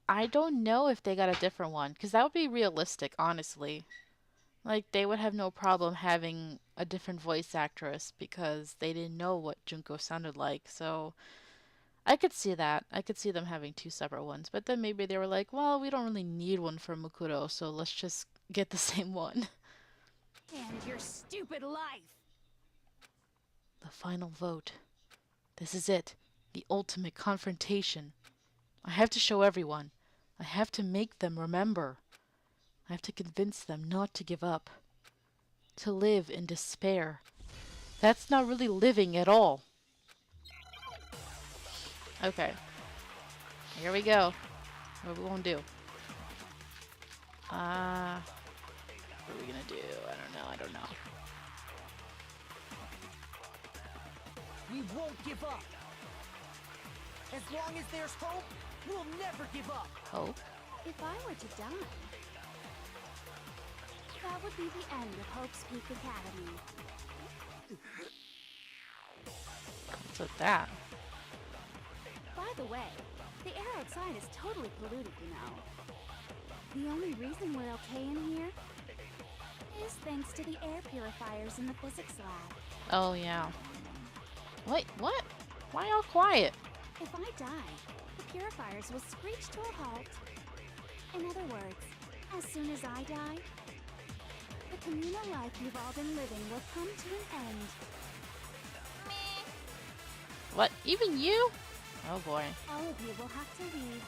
I don't know if they got a different one because that would be realistic, honestly. Like they would have no problem having a different voice actress because they didn't know what Junko sounded like. So I could see that. I could see them having two separate ones. But then maybe they were like, well, we don't really need one for Mukuro, so let's just get the same one. And your stupid life. The final vote. This is it. The ultimate confrontation. I have to show everyone. I have to make them remember. I have to convince them not to give up. To live in despair. That's not really living at all. Okay. Here we go. What are we gonna do? What are we gonna do? I don't know. We won't give up! As long as there's hope, we'll never give up! Hope? If I were to die, that would be the end of Hope's Peak Academy. What's with that? By the way, the air outside is totally polluted, you know. The only reason we're okay in here is thanks to the air purifiers in the physics lab. Oh, yeah. Wait, what? Why all quiet? If I die, the purifiers will screech to a halt. In other words, as soon as I die, the communal life you've all been living will come to an end. What? Even you? Oh boy. All of you will have to leave.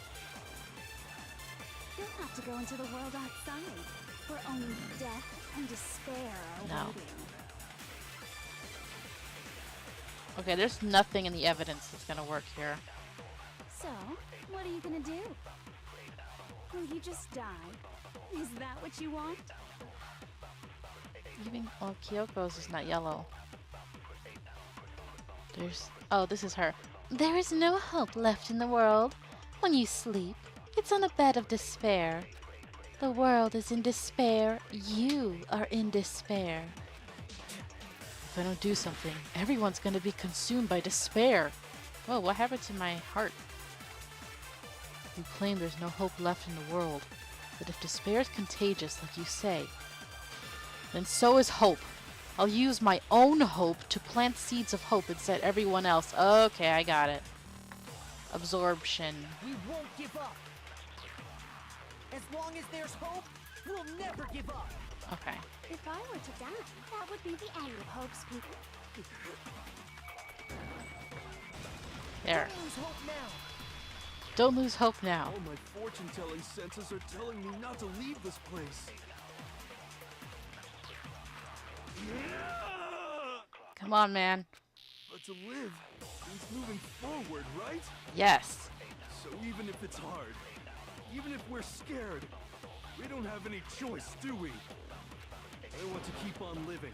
You'll have to go into the world outside, where only death and despair are No. waiting. Okay, there's nothing in the evidence that's gonna work here. So, what are you gonna do? Will you just die? Is that what you want? Even well, Kyoko's is not yellow. Oh, this is her. There is no hope left in the world. When you sleep, it's on a bed of despair. The world is in despair. You are in despair. If I don't do something, everyone's gonna be consumed by despair. Whoa, what happened to my heart? You claim there's no hope left in the world. But if despair is contagious, like you say, then so is hope. I'll use my own hope to plant seeds of hope inside everyone else. Okay, I got it. Absorption. We won't give up! As long as there's hope, we'll never give up! Okay. If I were to die, that would be the end of Hope's Peak. There. Don't lose hope now! Don't lose hope now. All my fortune-telling senses are telling me not to leave this place. Come on, man. But to live means moving forward, right? Yes. So even if it's hard, even if we're scared, We don't have any choice, do we? I want to keep on living.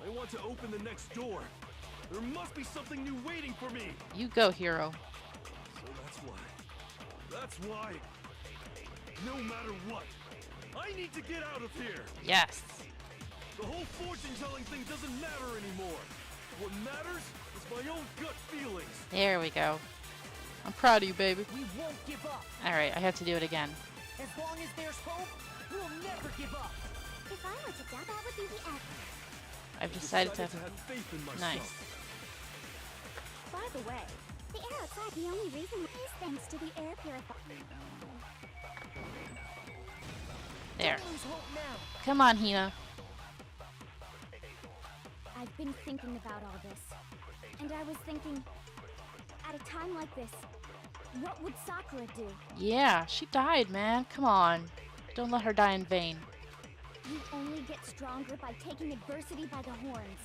I want to open the next door. There must be something new waiting for me. You go, hero. So that's why. No matter what, I need to get out of here. Yes. The whole fortune-telling thing doesn't matter anymore. What matters is my own gut feelings. There we go. I'm proud of you, baby. We won't give up. Alright, I have to do it again. As long as there's hope, we'll never give up. If I were to die, that would be the end. I've decided to have faith in myself. Nice. By the way, the air outside, the only reason is thanks to the air purifier. There. There's hope now. Come on, Hina. I've been thinking about all this. And I was thinking, at a time like this, what would Sakura do? Yeah, she died, man. Come on. Don't let her die in vain. You only get stronger by taking adversity by the horns.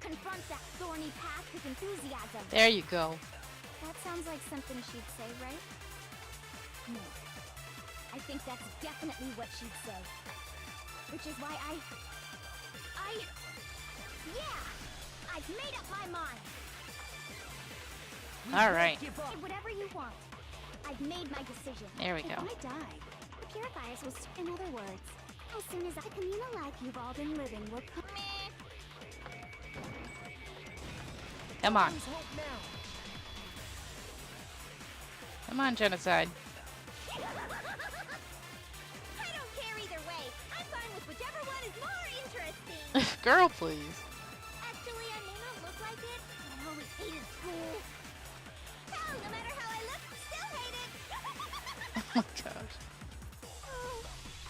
Confront that thorny path with enthusiasm. There you go. That sounds like something she'd say, right? No. I think that's definitely what she'd say. Which is why yeah! I've made up my mind! Alright. Say whatever you want. I've made my decision. There we go. If I die, the purifiers will... In other words, as soon as the communal life you've all been living will come... Come on. There's hope now. Come on, Genocide. I don't care either way. I'm fine with whichever one is more interesting. Girl, please. Actually, I may not look like it, but I always hated school. Hell, no matter how I look, still hate it. Oh my gosh. Oh,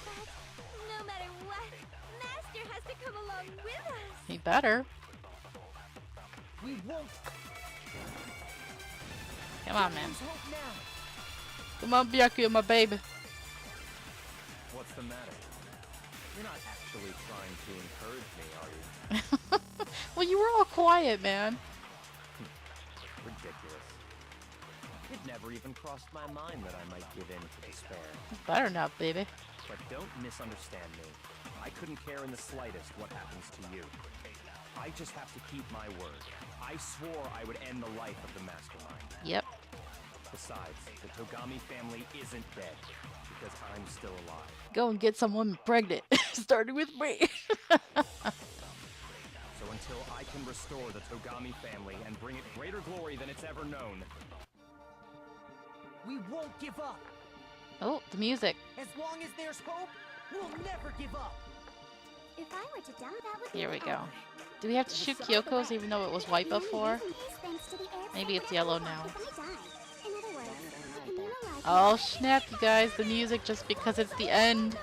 but no matter what, Master has to come along with us. He better. We won't. Come on, man. There's hope now. Come on, Byakuya, my baby. What's the matter? You're not actually trying to encourage me, are you? Well, you were all quiet, man. Ridiculous. It never even crossed my mind that I might give in to despair. Better not, baby. But don't misunderstand me. I couldn't care in the slightest what happens to you. I just have to keep my word. I swore I would end the life of the Mastermind. Yep. Besides, the Togami family isn't dead, because I'm still alive. Go and get some woman pregnant. Starting with me. So until I can restore the Togami family and bring it greater glory than it's ever known, We won't give up. Oh, the music. As long as there's hope, we'll never give up. If I were to die, that would be Here we the go. end. Do we have to shoot Kyoko's even though it was white before? Maybe it's yellow now. Oh snap, you guys, the music just because it's the end.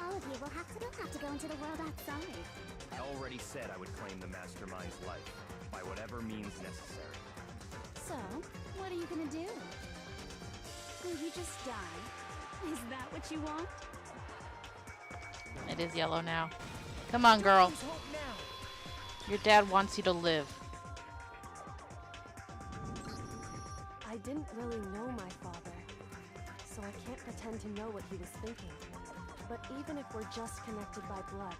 All of you will have to go into the world outside. I already said I would claim the Mastermind's life, by whatever means necessary. So, what are you gonna do? Will you just die? Is that what you want? It is yellow now. Come on, girl. There's hope now. Your dad wants you to live. I didn't really know my father, so I can't pretend to know what he was thinking. But even if we're just connected by blood,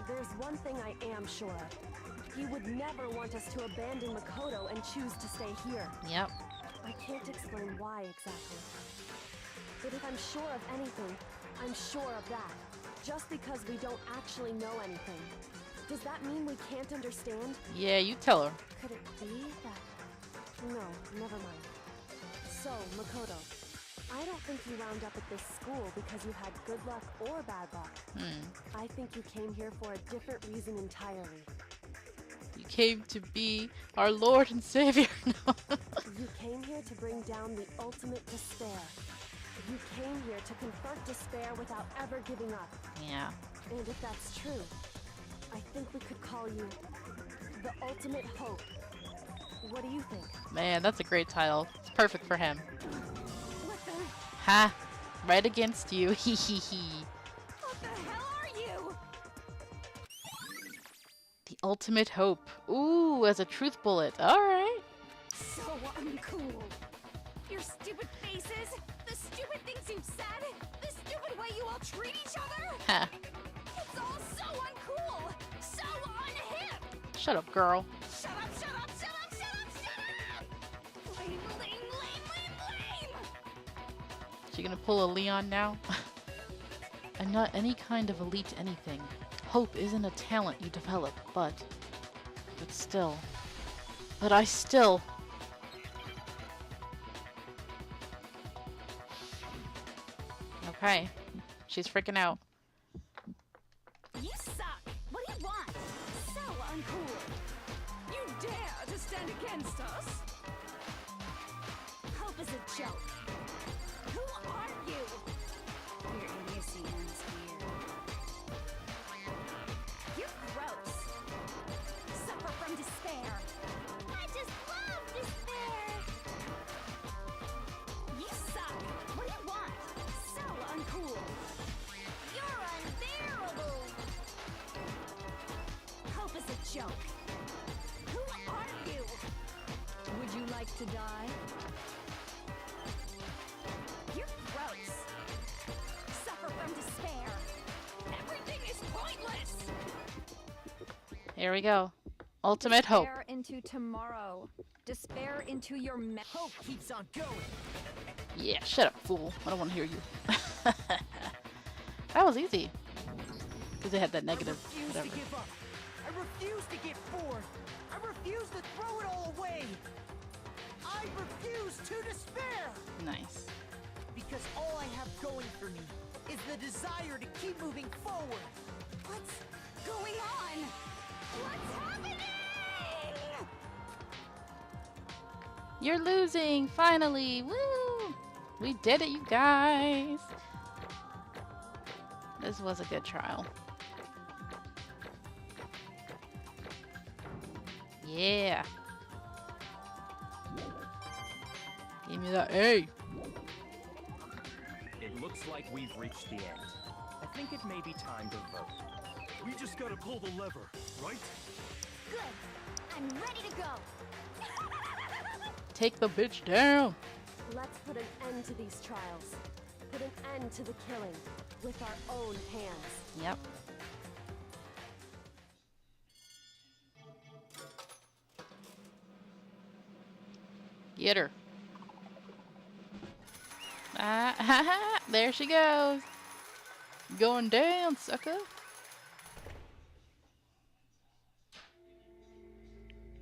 there's one thing I am sure of. He would never want us to abandon Makoto and choose to stay here. Yep. I can't explain why exactly. But if I'm sure of anything, I'm sure of that. Just because we don't actually know anything. Does that mean we can't understand? Yeah, you tell her. Could it be that... No, never mind. So, Makoto, I don't think you wound up at this school because you had good luck or bad luck. I think you came here for a different reason entirely. You came to be our Lord and Savior. No. You came here to bring down the ultimate despair. You came here to confront despair without ever giving up. Yeah. And if that's true, I think we could call you the ultimate hope. What do you think? Man, that's a great title. It's perfect for him. What the... Ha! Right against you. Hee hee hee. What the hell are you? The ultimate hope. Ooh, as a truth bullet. Alright. So uncool. Your stupid faces, the stupid things you've said, the stupid way you all It's all so uncool! So unhip! Shut up, girl. Shut up, shut up, shut up, shut up, shut up! Lame, lame, lame, lame, lame! She gonna pull a Leon now? I'm not any kind of elite anything. Hope isn't a talent you develop, but still. But I still... Okay. She's freaking out. You suck! What do you want? So uncool! You dare to stand against us? Hope is a joke. Who are you? Your idiocy ends here. You're gross. Suffer from despair. I just love despair. You suck. What do you want? So uncool. You're unbearable. Hope is a joke. Who are you? Would you like to die? You're gross. Suffer from despair. Everything is pointless. Here we go. Ultimate hope. Despair into tomorrow. Despair into your Hope keeps on going. Yeah, shut up, fool. I don't want to hear you. That was easy. Because they had that negative I refuse whatever. to give up. I refuse to get bored. I refuse to throw it all away. I refuse to despair. Nice. Because all I have going for me is the desire to keep moving forward. What's going on? What's happening? You're losing, finally! Woo! We did it, you guys! This was a good trial. Yeah! Give me that A! It looks like we've reached the end. I think it may be time to vote. We just gotta pull the lever, right? Good. I'm ready to go. Take the bitch down! Let's put an end to these trials. Put an end to the killing with our own hands. Yep. Get her. Ah, ha, ha, there she goes. Going down, sucker.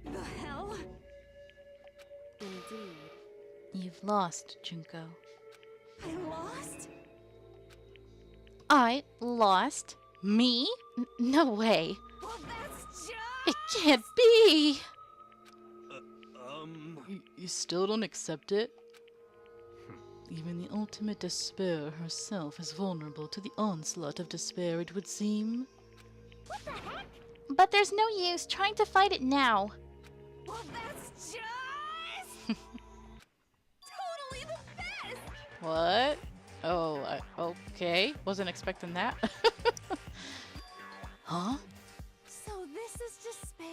The hell? Indeed. You've lost, Junko. I lost? I lost? Me? No way. Well, that's just... It can't be! You still don't accept it? Even the ultimate despair herself is vulnerable to the onslaught of despair, it would seem. What the heck? But there's no use trying to fight it now. Well, that's just... totally the best! What? Oh, okay. Wasn't expecting that. Huh? So this is despair.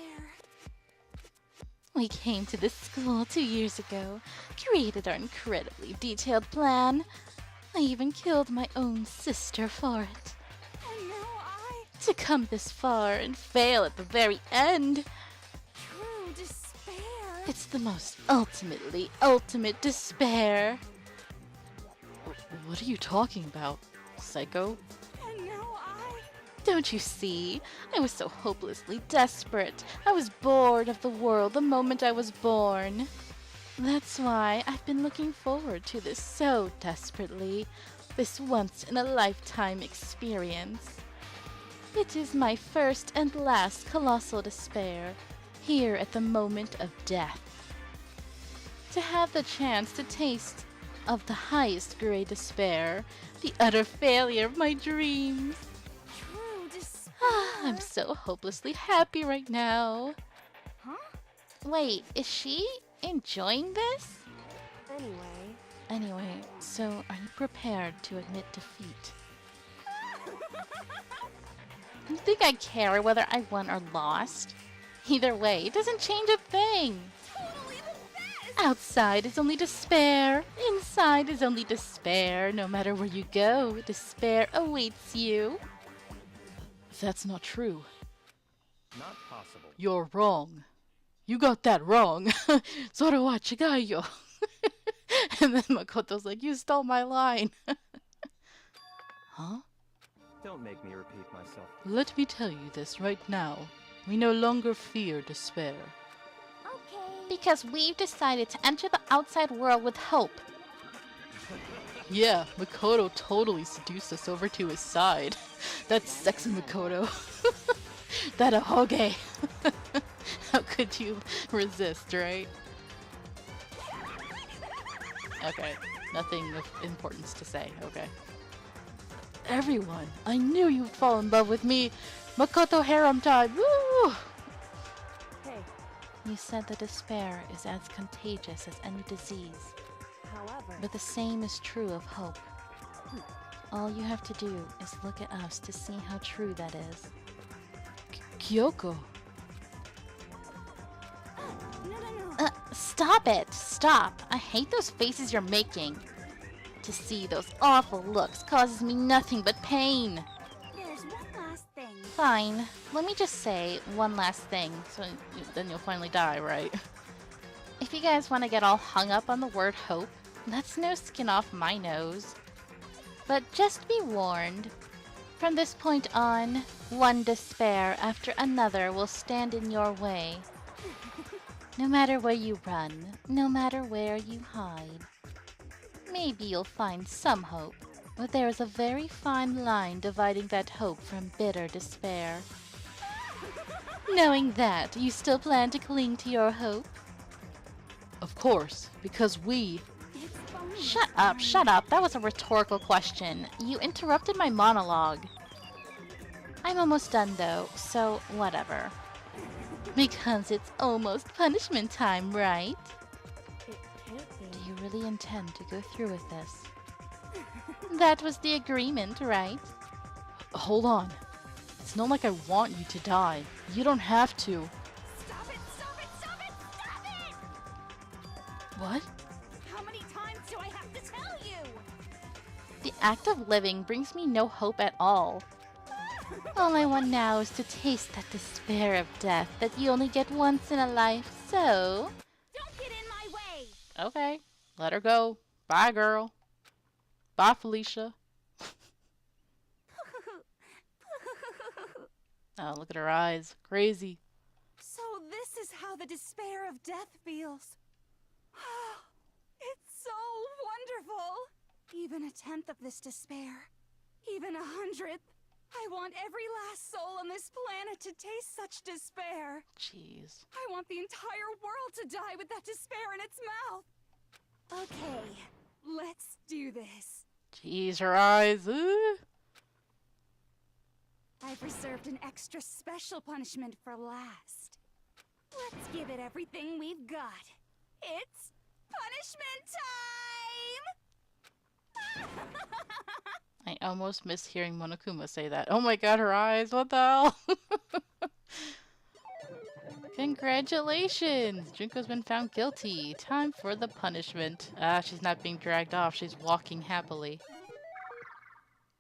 We came to this school 2 years ago, created our incredibly detailed plan. I even killed my own sister for it. And now To come this far and fail at the very end. True despair. It's the most ultimate despair. What are you talking about, psycho? And now Don't you see? I was so hopelessly desperate. I was bored of the world the moment I was born. That's why I've been looking forward to this so desperately. This once-in-a-lifetime experience. It is my first and last colossal despair, here at the moment of death. To have the chance to taste of the highest grade despair, the utter failure of my dreams. True despair. I'm so hopelessly happy right now. Huh? Wait, is she enjoying this? Anyway, So are you prepared to admit defeat? You think I care whether I won or lost? Either way, it doesn't change a thing. Totally the best. Outside is only despair. Inside is only despair. No matter where you go, despair awaits you. That's not true. Not possible. You're wrong. You got that wrong. Zoro wa chigayo. And then Makoto's like, you stole my line. Huh? Don't make me repeat myself. Let me tell you this right now. We no longer fear despair. Okay. Because we've decided to enter the outside world with hope. Yeah, Makoto totally seduced us over to his side. That's sexy Makoto. That a hoge. How could you resist, right? Okay, nothing of importance to say, okay. Everyone, I knew you'd fall in love with me. Makoto harem time, woo! Hey, You said that despair is as contagious as any disease, however, but the same is true of hope. All you have to do is look at us to see how true that is. Kyoko. No. Stop it! Stop! I hate those faces you're making. To see those awful looks causes me nothing but pain. There's one last thing. Fine. Let me just say one last thing, so Then you'll finally die, right? if you guys want to get all hung up on the word hope, that's no skin off my nose. But just be warned. From this point on, one despair after another will stand in your way. No matter where you run, no matter where you hide. Maybe you'll find some hope, but there is a very fine line dividing that hope from bitter despair. Knowing that, you still plan to cling to your hope? Of course, because we... Shut up. That was a rhetorical question. You interrupted my monologue. I'm almost done though, so whatever. Because it's almost punishment time, right? it can't be. Do you really intend to go through with this? That was the agreement, right? Hold on. It's not like I want you to die. You don't have to. Stop it! Stop it! Stop it! Stop it! What? How many times do I have to tell you? The act of living brings me no hope at all. All I want now is to taste that despair of death that you only get once in a life, so... Don't get in my way! Okay. Let her go. Bye, girl. Bye, Felicia. Oh, look at her eyes. Crazy. So this is how the despair of death feels. It's so wonderful. Even a tenth of this despair, even 100th. I want every last soul on this planet to taste such despair. Jeez. I want the entire world to die with that despair in its mouth. Okay, let's do this. Jeez, her eyes. I've reserved an extra special punishment for last. Let's give it everything we've got. It's punishment time! I almost missed hearing Monokuma say that. Oh my god, her eyes. What the hell? Congratulations! Junko's been found guilty. Time for the punishment. Ah, she's not being dragged off. She's walking happily.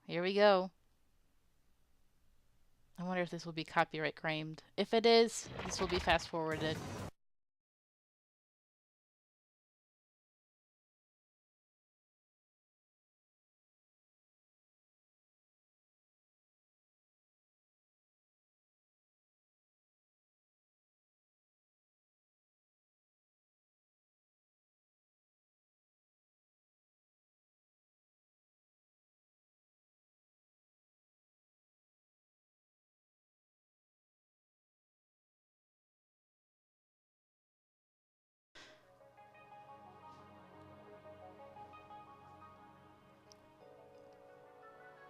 Here we go. I wonder if this will be copyright claimed. If it is, this will be fast forwarded.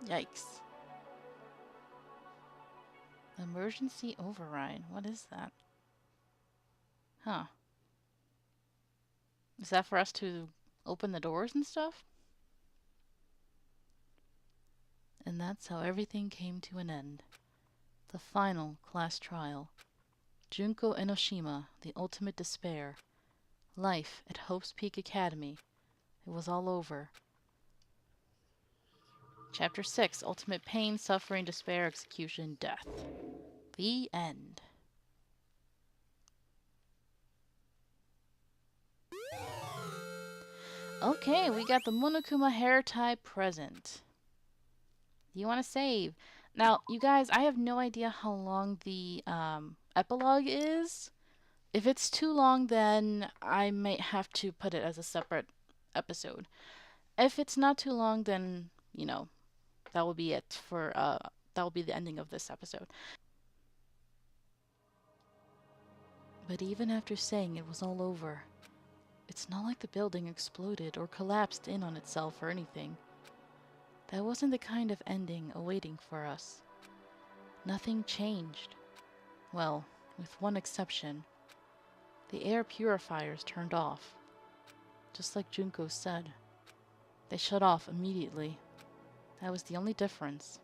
Yikes. Emergency override. What is that? Huh. Is that for us to open the doors and stuff? And that's how everything came to an end. The final class trial. Junko Enoshima, the ultimate despair. Life at Hope's Peak Academy. It was all over. Chapter 6, Ultimate Pain, Suffering, Despair, Execution, Death. The end. Okay, we got the Monokuma hair tie present. Do you want to save? Now, you guys, I have no idea how long the epilogue is. If it's too long, then I might have to put it as a separate episode. If it's not too long, then, you know, that will be it for, that will be the ending of this episode. But even after saying it was all over, it's not like the building exploded or collapsed in on itself or anything. That wasn't the kind of ending awaiting for us. Nothing changed. Well, with one exception. The air purifiers turned off. Just like Junko said. They shut off immediately. That was the only difference.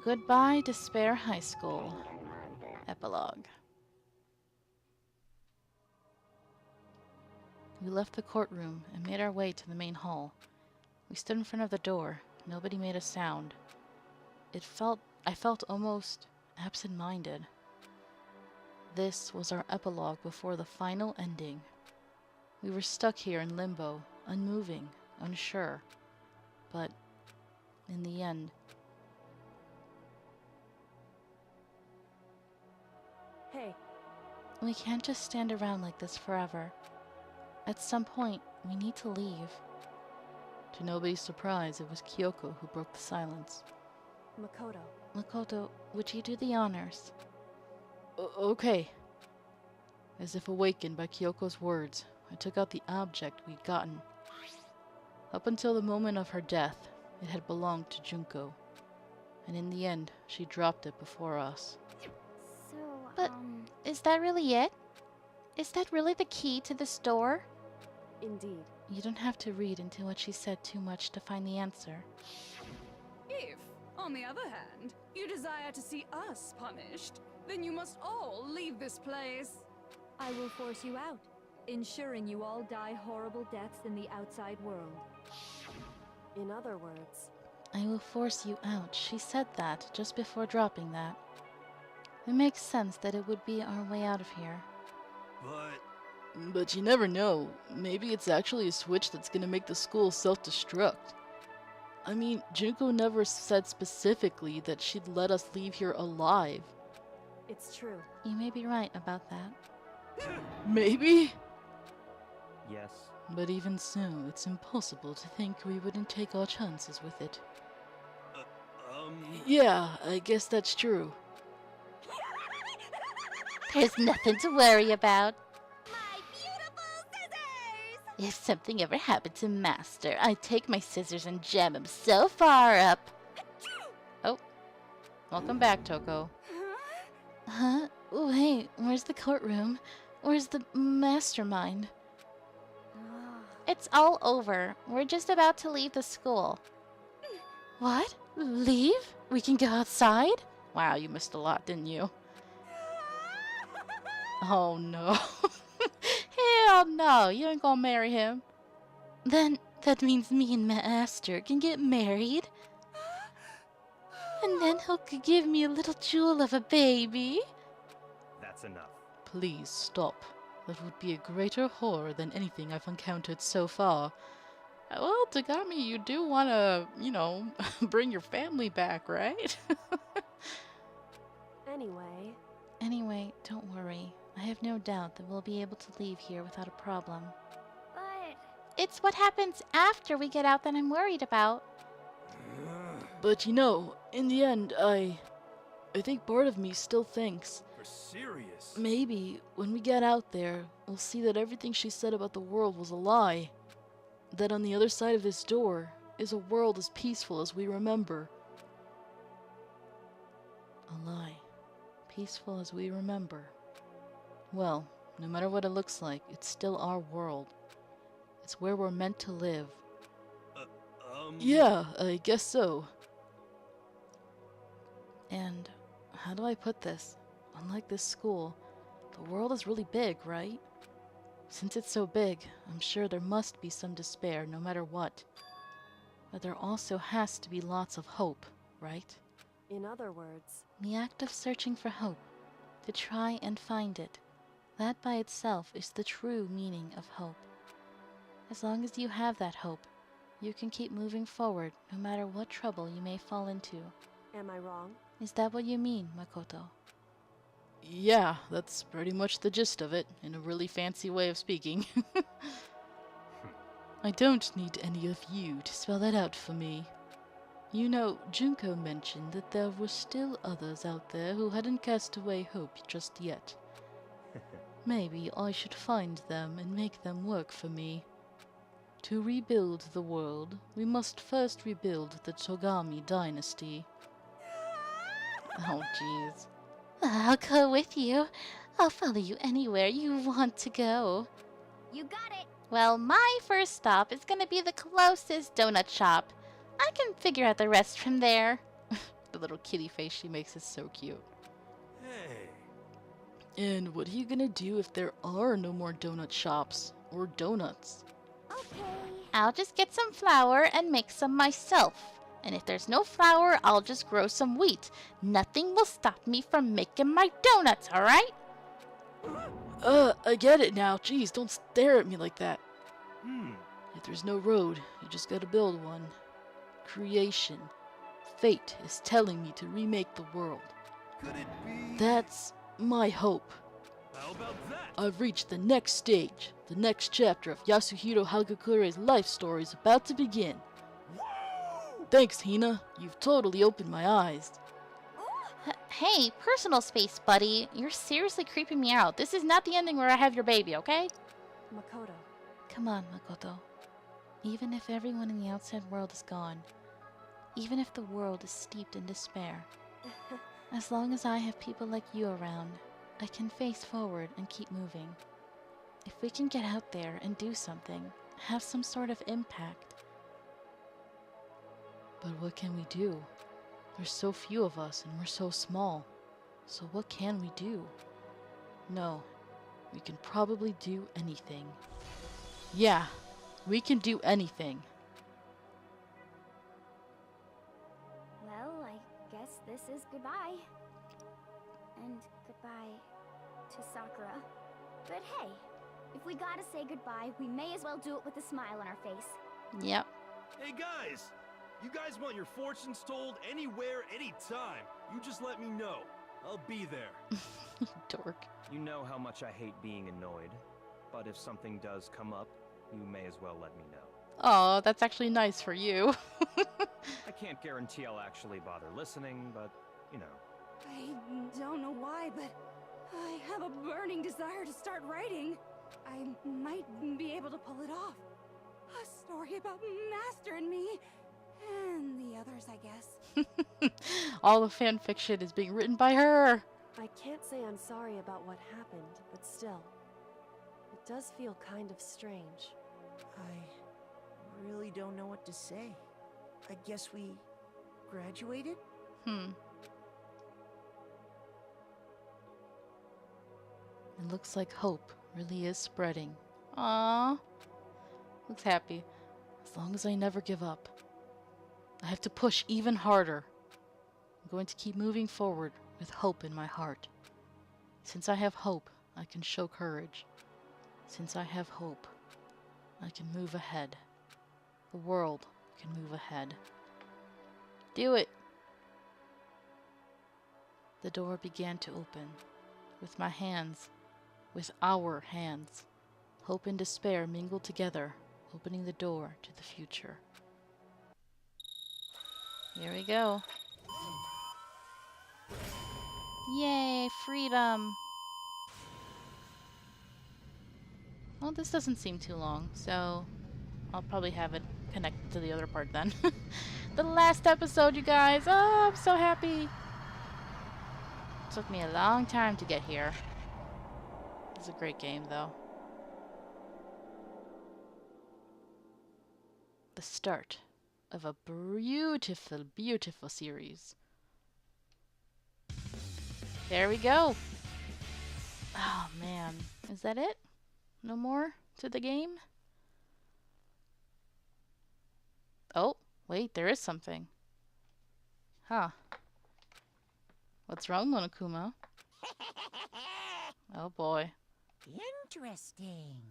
Goodbye, Despair High School. Epilogue. We left the courtroom and made our way to the main hall. We stood in front of the door. Nobody made a sound. I felt almost absent-minded. This was our epilogue before the final ending. We were stuck here in limbo, unmoving, unsure. But in the end... Hey. We can't just stand around like this forever. At some point, we need to leave. To nobody's surprise, it was Kyoko who broke the silence. Makoto. Makoto, would you do the honors? Okay. As if awakened by Kyoko's words, I took out the object we'd gotten. Up until the moment of her death, it had belonged to Junko. And in the end, she dropped it before us. So, But is that really it? Is that really the key to this door? Indeed. You don't have to read into what she said too much to find the answer. If, on the other hand, you desire to see us punished, then you must all leave this place. I will force you out, ensuring you all die horrible deaths in the outside world. In other words... I will force you out. She said that just before dropping that. It makes sense that it would be our way out of here. But you never know. Maybe it's actually a switch that's gonna make the school self-destruct. I mean, Junko never said specifically that she'd let us leave here alive. It's true. You may be right about that. Maybe? Yes. But even so, it's impossible to think we wouldn't take our chances with it. Yeah, I guess that's true. There's nothing to worry about. My beautiful scissors! If something ever happened to Master, I'd take my scissors and jam him so far up. Oh. Welcome back, Toko. Huh? Wait, where's the courtroom? Where's the mastermind? It's all over. We're just about to leave the school. What? Leave? We can go outside? Wow, you missed a lot, didn't you? Oh no. Hell no, you ain't gonna marry him. Then that means me and Master can get married. And then he'll give me a little jewel of a baby. That's enough. Please stop. That would be a greater horror than anything I've encountered so far. Well, Tagami, you do want to, you know, bring your family back, right? Anyway, don't worry. I have no doubt that we'll be able to leave here without a problem. But it's what happens after we get out that I'm worried about. But you know, in the end, I think part of me still thinks... For serious? Maybe, when we get out there, we'll see that everything she said about the world was a lie. That on the other side of this door is a world as peaceful as we remember. A lie. Peaceful as we remember. Well, no matter what it looks like, it's still our world. It's where we're meant to live. Yeah, I guess so. And how do I put this? Unlike this school, the world is really big, right? Since it's so big, I'm sure there must be some despair no matter what. But there also has to be lots of hope, right? In other words, The act of searching for hope, to try and find it, that by itself is the true meaning of hope. As long as you have that hope, you can keep moving forward no matter what trouble you may fall into. am I wrong? Is that what you mean, Makoto? Yeah, that's pretty much the gist of it, in a really fancy way of speaking. I don't need any of you to spell that out for me. You know, Junko mentioned that there were still others out there who hadn't cast away hope just yet. Maybe I should find them and make them work for me. To rebuild the world, we must first rebuild the Togami dynasty. Oh, jeez. I'll go with you. I'll follow you anywhere you want to go. You got it. Well, my first stop is gonna be the closest donut shop. I can figure out the rest from there. The little kitty face she makes is so cute. Hey. And what are you gonna do if there are no more donut shops? Or donuts? Okay. I'll just get some flour and make some myself. And if there's no flour, I'll just grow some wheat. Nothing will stop me from making my donuts, alright? I get it now. Jeez, don't stare at me like that. Hmm. If there's no road, you just gotta build one. Creation. Fate is telling me to remake the world. Could it be? That's my hope. How about that? I've reached the next stage. The next chapter of Yasuhiro Hagakure's life story is about to begin. Woo! Thanks, Hina. You've totally opened my eyes. Hey, personal space, buddy. You're seriously creeping me out. This is not the ending where I have your baby, okay? Makoto. Come on, Makoto. Even if everyone in the outside world is gone, even if the world is steeped in despair, as long as I have people like you around, I can face forward and keep moving. If we can get out there and do something, have some sort of impact. But what can we do? There's so few of us and we're so small. So what can we do? No, we can probably do anything. Yeah, we can do anything. Well, I guess this is goodbye. And goodbye to Sakura. But hey, if we gotta say goodbye, we may as well do it with a smile on our face. Yep. Hey guys! You guys want your fortunes told anywhere, anytime. You just let me know. I'll be there. Dork. You know how much I hate being annoyed, but if something does come up, you may as well let me know. Oh, that's actually nice for you. I can't guarantee I'll actually bother listening, but, you know. I don't know why, but I have a burning desire to start writing. I might be able to pull it off. A story about Master and me. And the others, I guess. All the fan fiction is being written by her. I can't say I'm sorry about what happened, but still, it does feel kind of strange. I really don't know what to say. I guess we graduated? It looks like hope really is spreading. Aww. Looks happy. As long as I never give up. I have to push even harder. I'm going to keep moving forward with hope in my heart. Since I have hope, I can show courage. Since I have hope, I can move ahead. The world can move ahead. Do it! The door began to open. With my hands. With our hands. Hope and despair mingled together, opening the door to the future. Here we go. Yay, freedom! Well, this doesn't seem too long, so I'll probably have it connected to the other part then. The last episode, you guys! Oh, I'm so happy! Took me a long time to get here. It's a great game, though. The start of a beautiful, beautiful series. There we go. Oh, man. Is that it? No more to the game? Oh, wait, there is something. Huh. What's wrong, Monokuma? Oh boy. Interesting.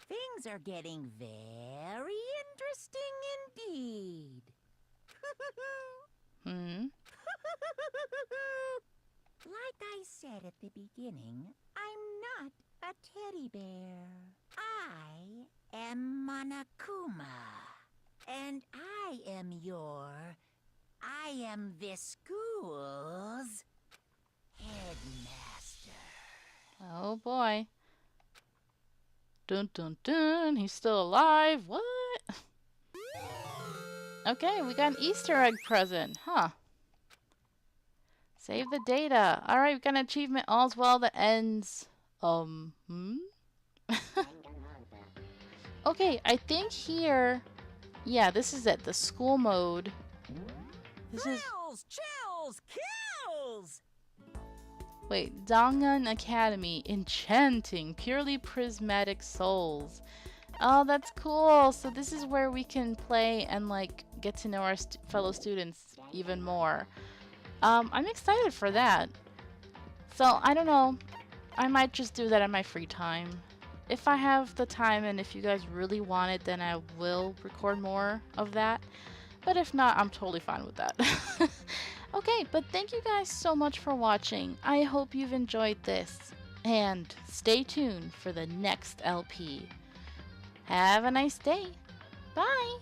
Things are getting very interesting indeed. Hmm? Like I said at the beginning, I'm not a teddy bear. I am Monokuma. And I am this school's headmaster. Oh boy. Dun dun dun, he's still alive. What? Okay, we got an Easter egg present, huh? Save the data. Alright, we got an achievement. All's well that ends. Okay, I think here... Yeah, this is it. The school mode. This is... Chills! Kills! Wait, Dangan Academy. Enchanting. Purely prismatic souls. Oh, that's cool. So this is where we can play and, like, get to know our fellow students even more. I'm excited for that. So, I don't know. I might just do that in my free time. If I have the time and if you guys really want it, then I will record more of that. But if not, I'm totally fine with that. Okay, but thank you guys so much for watching. I hope you've enjoyed this. And stay tuned for the next LP. Have a nice day. Bye!